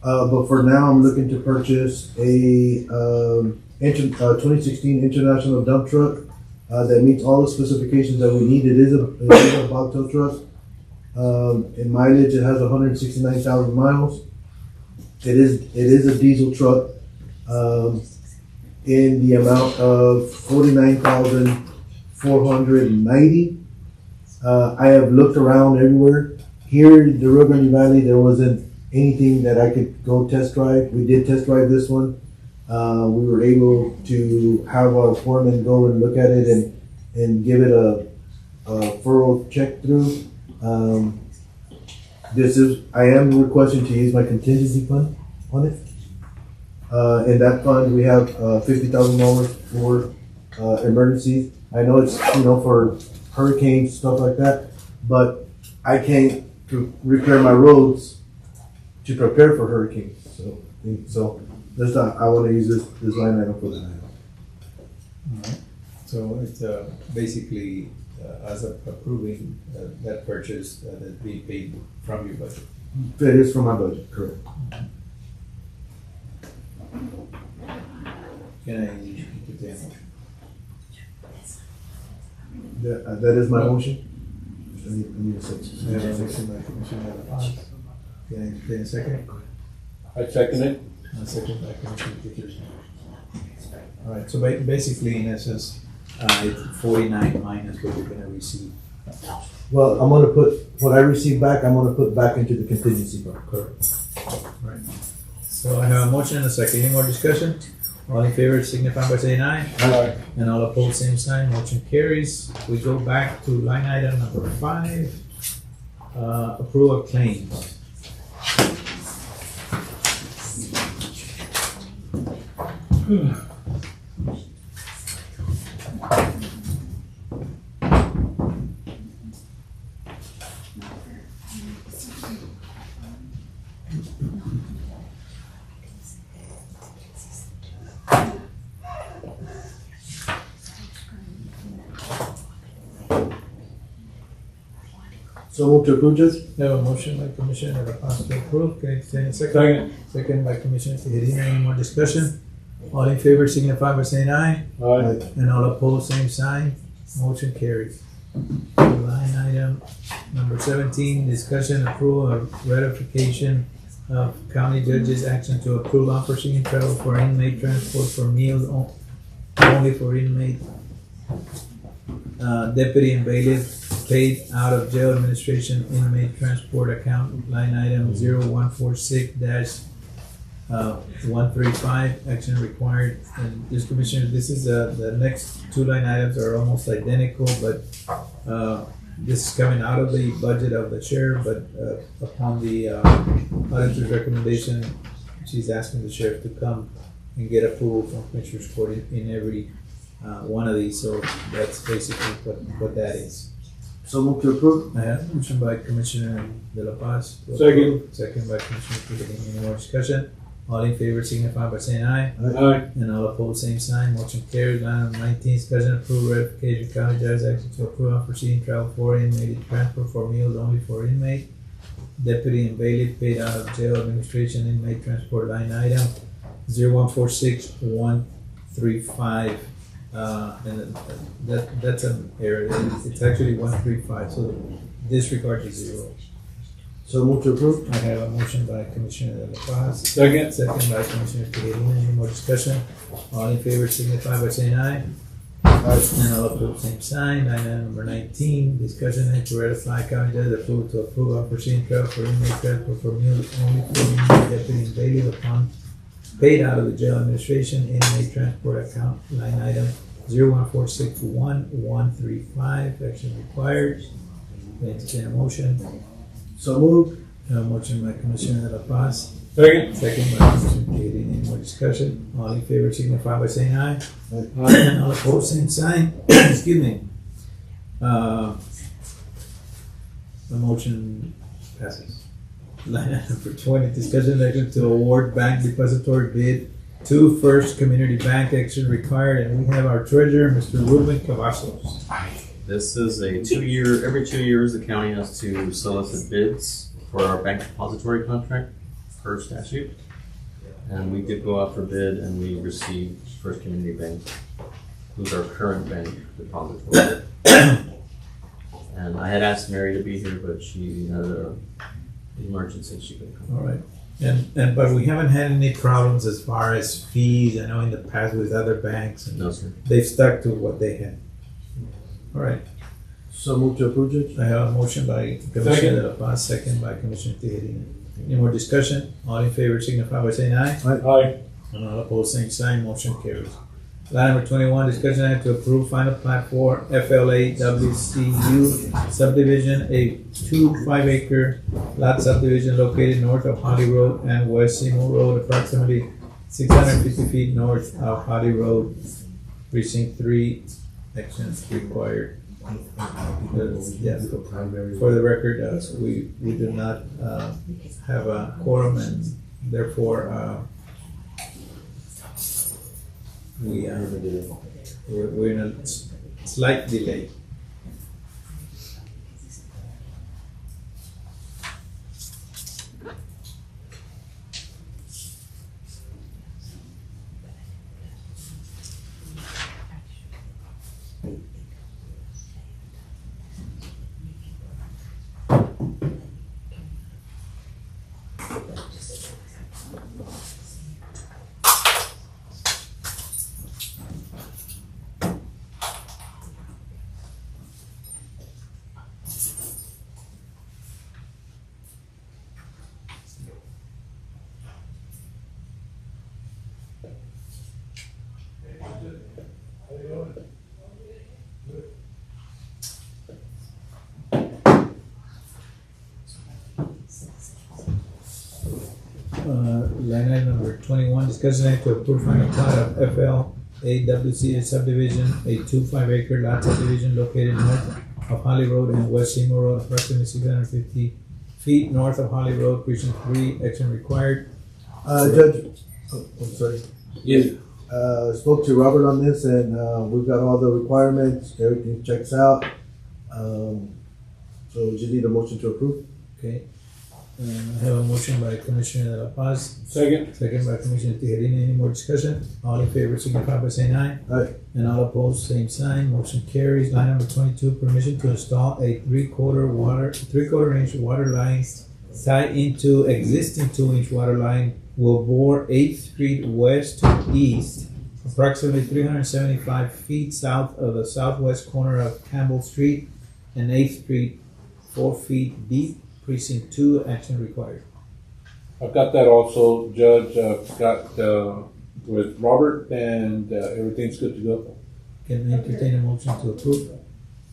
But for now, I'm looking to purchase a 2016 International dump truck that meets all the specifications that we need. It is a bobtail truck. In mileage, it has 169,000 miles. It is a diesel truck. In the amount of 49,490. I have looked around everywhere. Here in the Rio Grande Valley, there wasn't anything that I could go test drive. We did test drive this one. We were able to have our foreman go and look at it and give it a thorough check through. I am requesting to use my contingency fund on it. In that fund, we have $50,000 for emergencies. I know it's for hurricanes, stuff like that, but I can't repair my roads to prepare for hurricanes. So that's not, I want to use this line item for that item. Alright, so it's basically us approving that purchase that be paid from your budget. That is from my budget, correct. Can I entertain a motion? That is my motion. I need a second. I have a motion by Commissioner De La Paz. Can I entertain a second? I second it. A second by Commissioner Tijerina. All right, so basically, in essence, it's 49 minus what you're gonna receive. Well, I'm gonna put, what I receive back, I'm gonna put back into the contingency fund. Correct. Right. So I have a motion and a second. Any more discussion? All in favor signify by saying aye. Aye. And all opposed, same sign. Motion carries. We go back to line item number 5. Approval of claims. So move to approve, Judge? We have a motion by Commissioner De La Paz to approve. Can I extend a second? Second. Second by Commissioner Tijerina. Any more discussion? All in favor signify by saying aye. Aye. And all opposed, same sign. Motion carries. Line item number 17, discussion approval of ratification of county judge's action to approve unforeseen travel for inmate transport for meals only for inmate. Deputy and bailiff paid out of jail administration inmate transport account, line item 0146-135, action required. And this, Commissioner, this is the next two line items are almost identical, but this is coming out of the budget of the chair, but upon the auditor's recommendation, she's asking the sheriff to come and get approval from Commissioner's Court in every one of these. So that's basically what that is. So move to approve. I have a motion by Commissioner De La Paz. to Second. approve. Second by Commissioner Trujillo. Any more discussion? All in favor signify by saying aye. Aye. And all opposed, same sign. Motion carried. Line 19, discussion approve ratification county judge's action to approve unforeseen travel for inmate transfer for meals only for inmate. Deputy and bailiff paid out of jail administration inmate transport line item 0146135. And that's an error. It's actually 135. So disregard to zero. So move to approve. I have a motion by Commissioner De La Paz. Second. Second by Commissioner Tejeda. Any more discussion? All in favor signify by saying aye. And all opposed, same sign. Item number 19, discussion and to ratify county judge approval to approve unforeseen travel for inmate transport for meals only for inmate deputy and bailiff upon paid out of the jail administration inmate transport account line item 0146115. Action required. Entertain a motion. So move. A motion by Commissioner De La Paz. Second. Second by Commissioner Tejeda. Any more discussion? All in favor signify by saying aye. Aye. And all opposed, same sign. Excuse me. The motion passes. Line item for 20, discussion action to award bank depository bid to First Community Bank. Action required, and we have our treasurer, Mr. Ruben Cavazos. This is a 2-year, every 2 years, the county has to solicit bids for our bank depository contract per statute. And we did go out for bid and we received First Community Bank, who's our current bank depository. And I had asked Mary to be here, but she had an emergency, she couldn't come. All right. But we haven't had any problems as far as fees. I know in the past with other banks, and No, sir. they've stuck to what they had. All right. So move to approve, Judge. I have a motion by Commissioner De La Paz, second by Commissioner Tejeda. Any more discussion? All in favor signify by saying aye. Aye. And all opposed, same sign. Motion carries. Line number 21, discussion item to approve final plat for FLA WCU subdivision, a 2.5-acre lot subdivision located north of Holly Road and West Seymour Road, approximately 650 feet north of Holly Road, precinct 3. Actions required. Yeah, for the record, we do not have a quorum, and therefore we're in a slight delay. Line item number 21, discussion act to approve final plat of FLAWC subdivision, a 2.5-acre lot subdivision located north of Holly Road and West Seymour Road, approximately 650 feet north of Holly Road, precinct 3. Action required. Judge, I'm sorry. Yes. Spoke to Robert on this, and we've got all the requirements. Everything checks out. So we just need a motion to approve. Okay. I have a motion by Commissioner De La Paz. Second. Second by Commissioner Tejeda. Any more discussion? All in favor signify by saying aye. Aye. And all opposed, same sign. Motion carries. Line number 22, permission to install a 3/4 inch water line tied into existing 2-inch water line will bore 8th Street west to east, approximately 375 feet south of the southwest corner of Campbell Street and 8th Street, 4 feet deep, precinct 2. Action required. I've got that also, Judge. I've got with Robert, and everything's good to go. Can we entertain a motion to approve?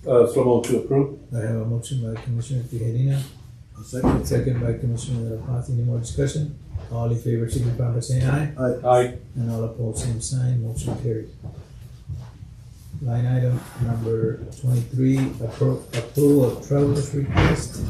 So moved to approve. I have a motion by Commissioner Tijerina, second by Commissioner De La Paz. Any more discussion? All in favor, signify by saying aye. Aye. And all opposed, same sign, motion carries. Line item number 23, approval of travelers request.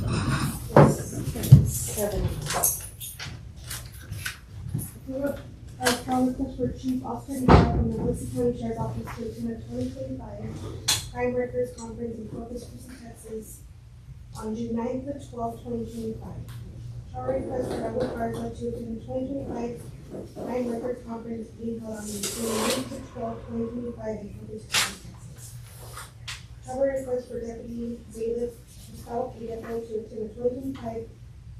Our trial request for Chief Oscar Diaz from the Willacy County Sheriff's Office to attend a 2025 Crime Records Conference in Corpus Christi, Texas on June 9th to 12th, 2025. Trial request for Edward Garza to attend the 2025 Crime Records Conference being held on June 9th to 12th, 2025 in Corpus Christi, Texas. Trial request for Deputy Bailiff Gustavo Prieto to attend the 2025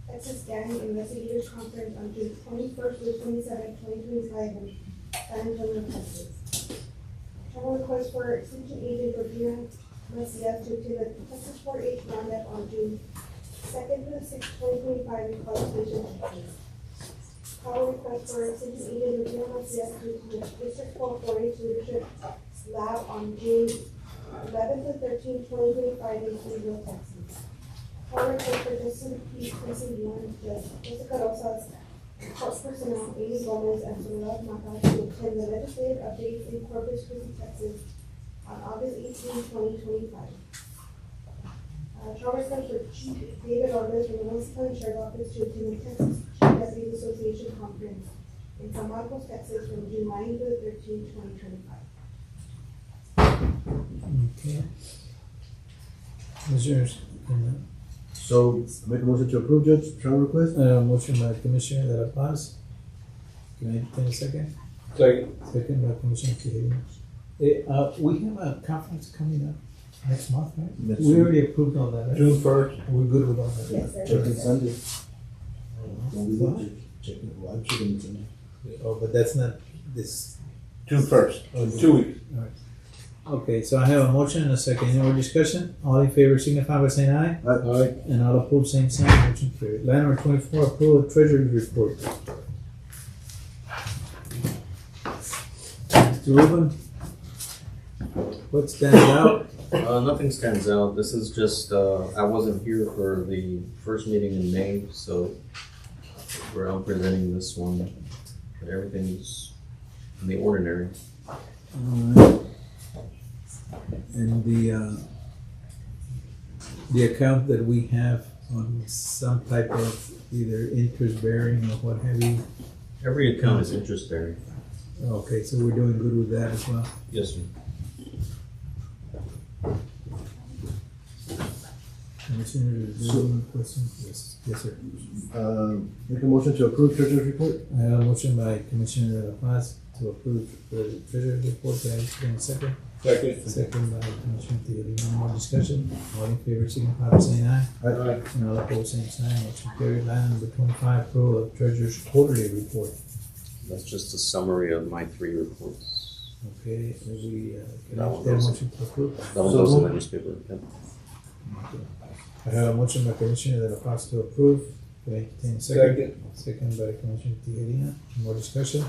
Texas Gang Investigators Conference on June 21st to 27th, 2025 in San Antonio, Texas. Travel request for Extension Agent Regina Macias to attend the Texas 4-H Roundup on June 2nd to the 6th, 2025 in College Station, Texas. Travel request for Extension Agent Regina Macias to attend the District 4 4-H Leadership Lab on June 11th to 13th, 2025 in Greenville, Texas. Travel request for Justin P. Precinct 1 Judge Jessica Rosas, Court Personnel Amy Gomez, and Soledad Mata to attend the legislative updates in Corpus Christi, Texas on August 18, 2025. Travel request for Chief David Ordez from the Willacy County Sheriff's Office to attend the Texas Chief Deputies Association Conference in San Marcos, Texas from June 9 to the 13th, 2025. Okay. Commissioners, So, make a motion to approve, Judge, trial request? motion by Commissioner De La Paz. Can I entertain a second? Second. Second by Commissioner Tijerina. We have a conference coming up next month, right? Next We week. already approved all that, right? June 1st. We're good with all that? Yes, sir. Check it Sunday. When we look, check it, well, I'm checking it Sunday. Oh, but that's not this. June 1st. Oh, 2 weeks. Okay, so I have a motion and a second. Any more discussion? All in favor signify by saying aye. Aye. And all opposed, same sign, motion carried. Line number 24, approval of treasury report. Mr. Rubin, what stands out? Nothing stands out. This is just, I wasn't here for the first meeting in May, so we're out presenting this one. But everything's in the ordinary. And the account that we have on some type of either interest bearing or what have you. Every account is interest bearing. Okay, so we're doing good with that as well. Yes, sir. Commissioner, is there any questions? Yes, yes, sir. Make a motion to approve treasurer's report? I have a motion by Commissioner De La Paz to approve the treasurer's report. Can I get a second? Second. Second by Commissioner Tijerina. No more discussion. All in favor, signify by saying aye. Aye. And all opposed, same sign. Motion carried. Line number 25, approval of treasurer's quarterly report. That's just a summary of my 3 reports. Okay, we, can I That one get a goes- motion to approve? That one goes in the newspaper. Yep. I have a motion by Commissioner De La Paz to approve. Can I entertain a second? Second by Commissioner Tijerina. More discussion?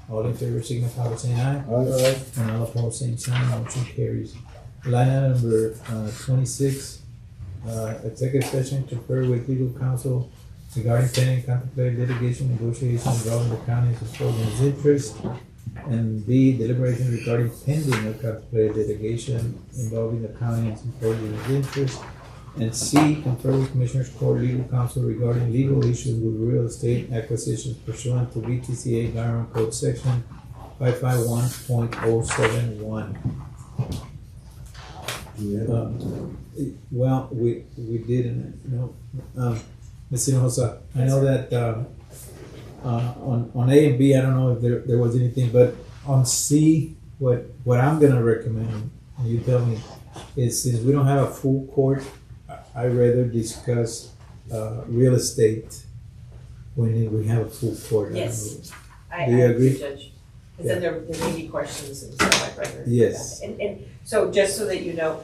All in favor, signify by saying aye. Aye. And all opposed, same sign, motion carries. Line item number 26, executive session to confer with legal counsel regarding pending contemplated litigation negotiations involving the county as a in his interest. And B, deliberation regarding pending or contemplated litigation involving the county and in his interest. And C, confer with Commissioners Court legal counsel regarding legal issues with real estate acquisitions pursuant to VTCA Government Code Section 551.071. Well, we didn't, Ms. Hinojosa, I know that, on A and B, I don't know if there was anything, but on C, what I'm gonna recommend, and you tell me, is since we don't have a full court, I'd rather discuss, real estate when we have a full court. Yes. Do you agree? Judge. Because then there may be questions and stuff I'd rather. Yes. And so just so that you know,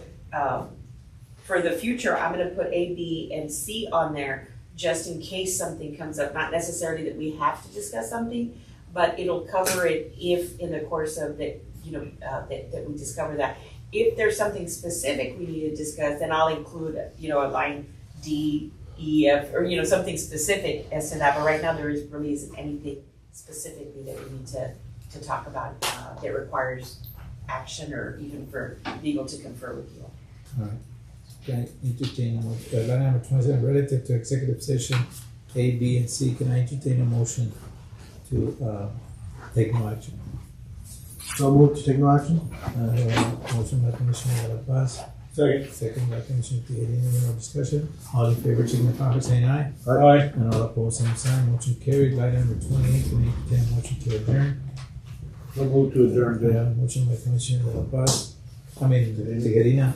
for the future, I'm gonna put A, B, and C on there just in case something comes up. Not necessarily that we have to discuss something, but it'll cover it if in the course of that, that we discover that. if there's something specific we need to discuss, then I'll include, you know, a line D, E, F, or, you know, something specific as to that, but right now there really isn't anything specifically that we need to talk about that requires action or even for legal to confer with you. Alright. Can I entertain a motion, line number 27, relative to executive session A, B, and C, can I entertain a motion to, take no action? So moved to take no action? Motion by Commissioner De La Paz, Second. second by Commissioner Tejeda, any more discussion? All in favor, signify by saying aye. Aye. And all opposed, same sign, motion carried. Line number 28, can I entertain a motion to adjourn? So move to adjourn, We Judge. have a motion by Commissioner De La Paz, Tejeda.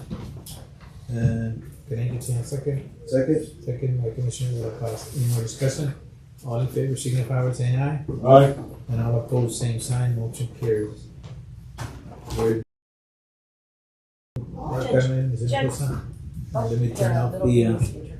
And can I entertain a second? Second? Second by Commissioner De La Paz. Any more discussion? All in favor, signify by saying aye. Aye. And all opposed, same sign, motion carries. We're- Carmen, is it Judge. Let me turn off the,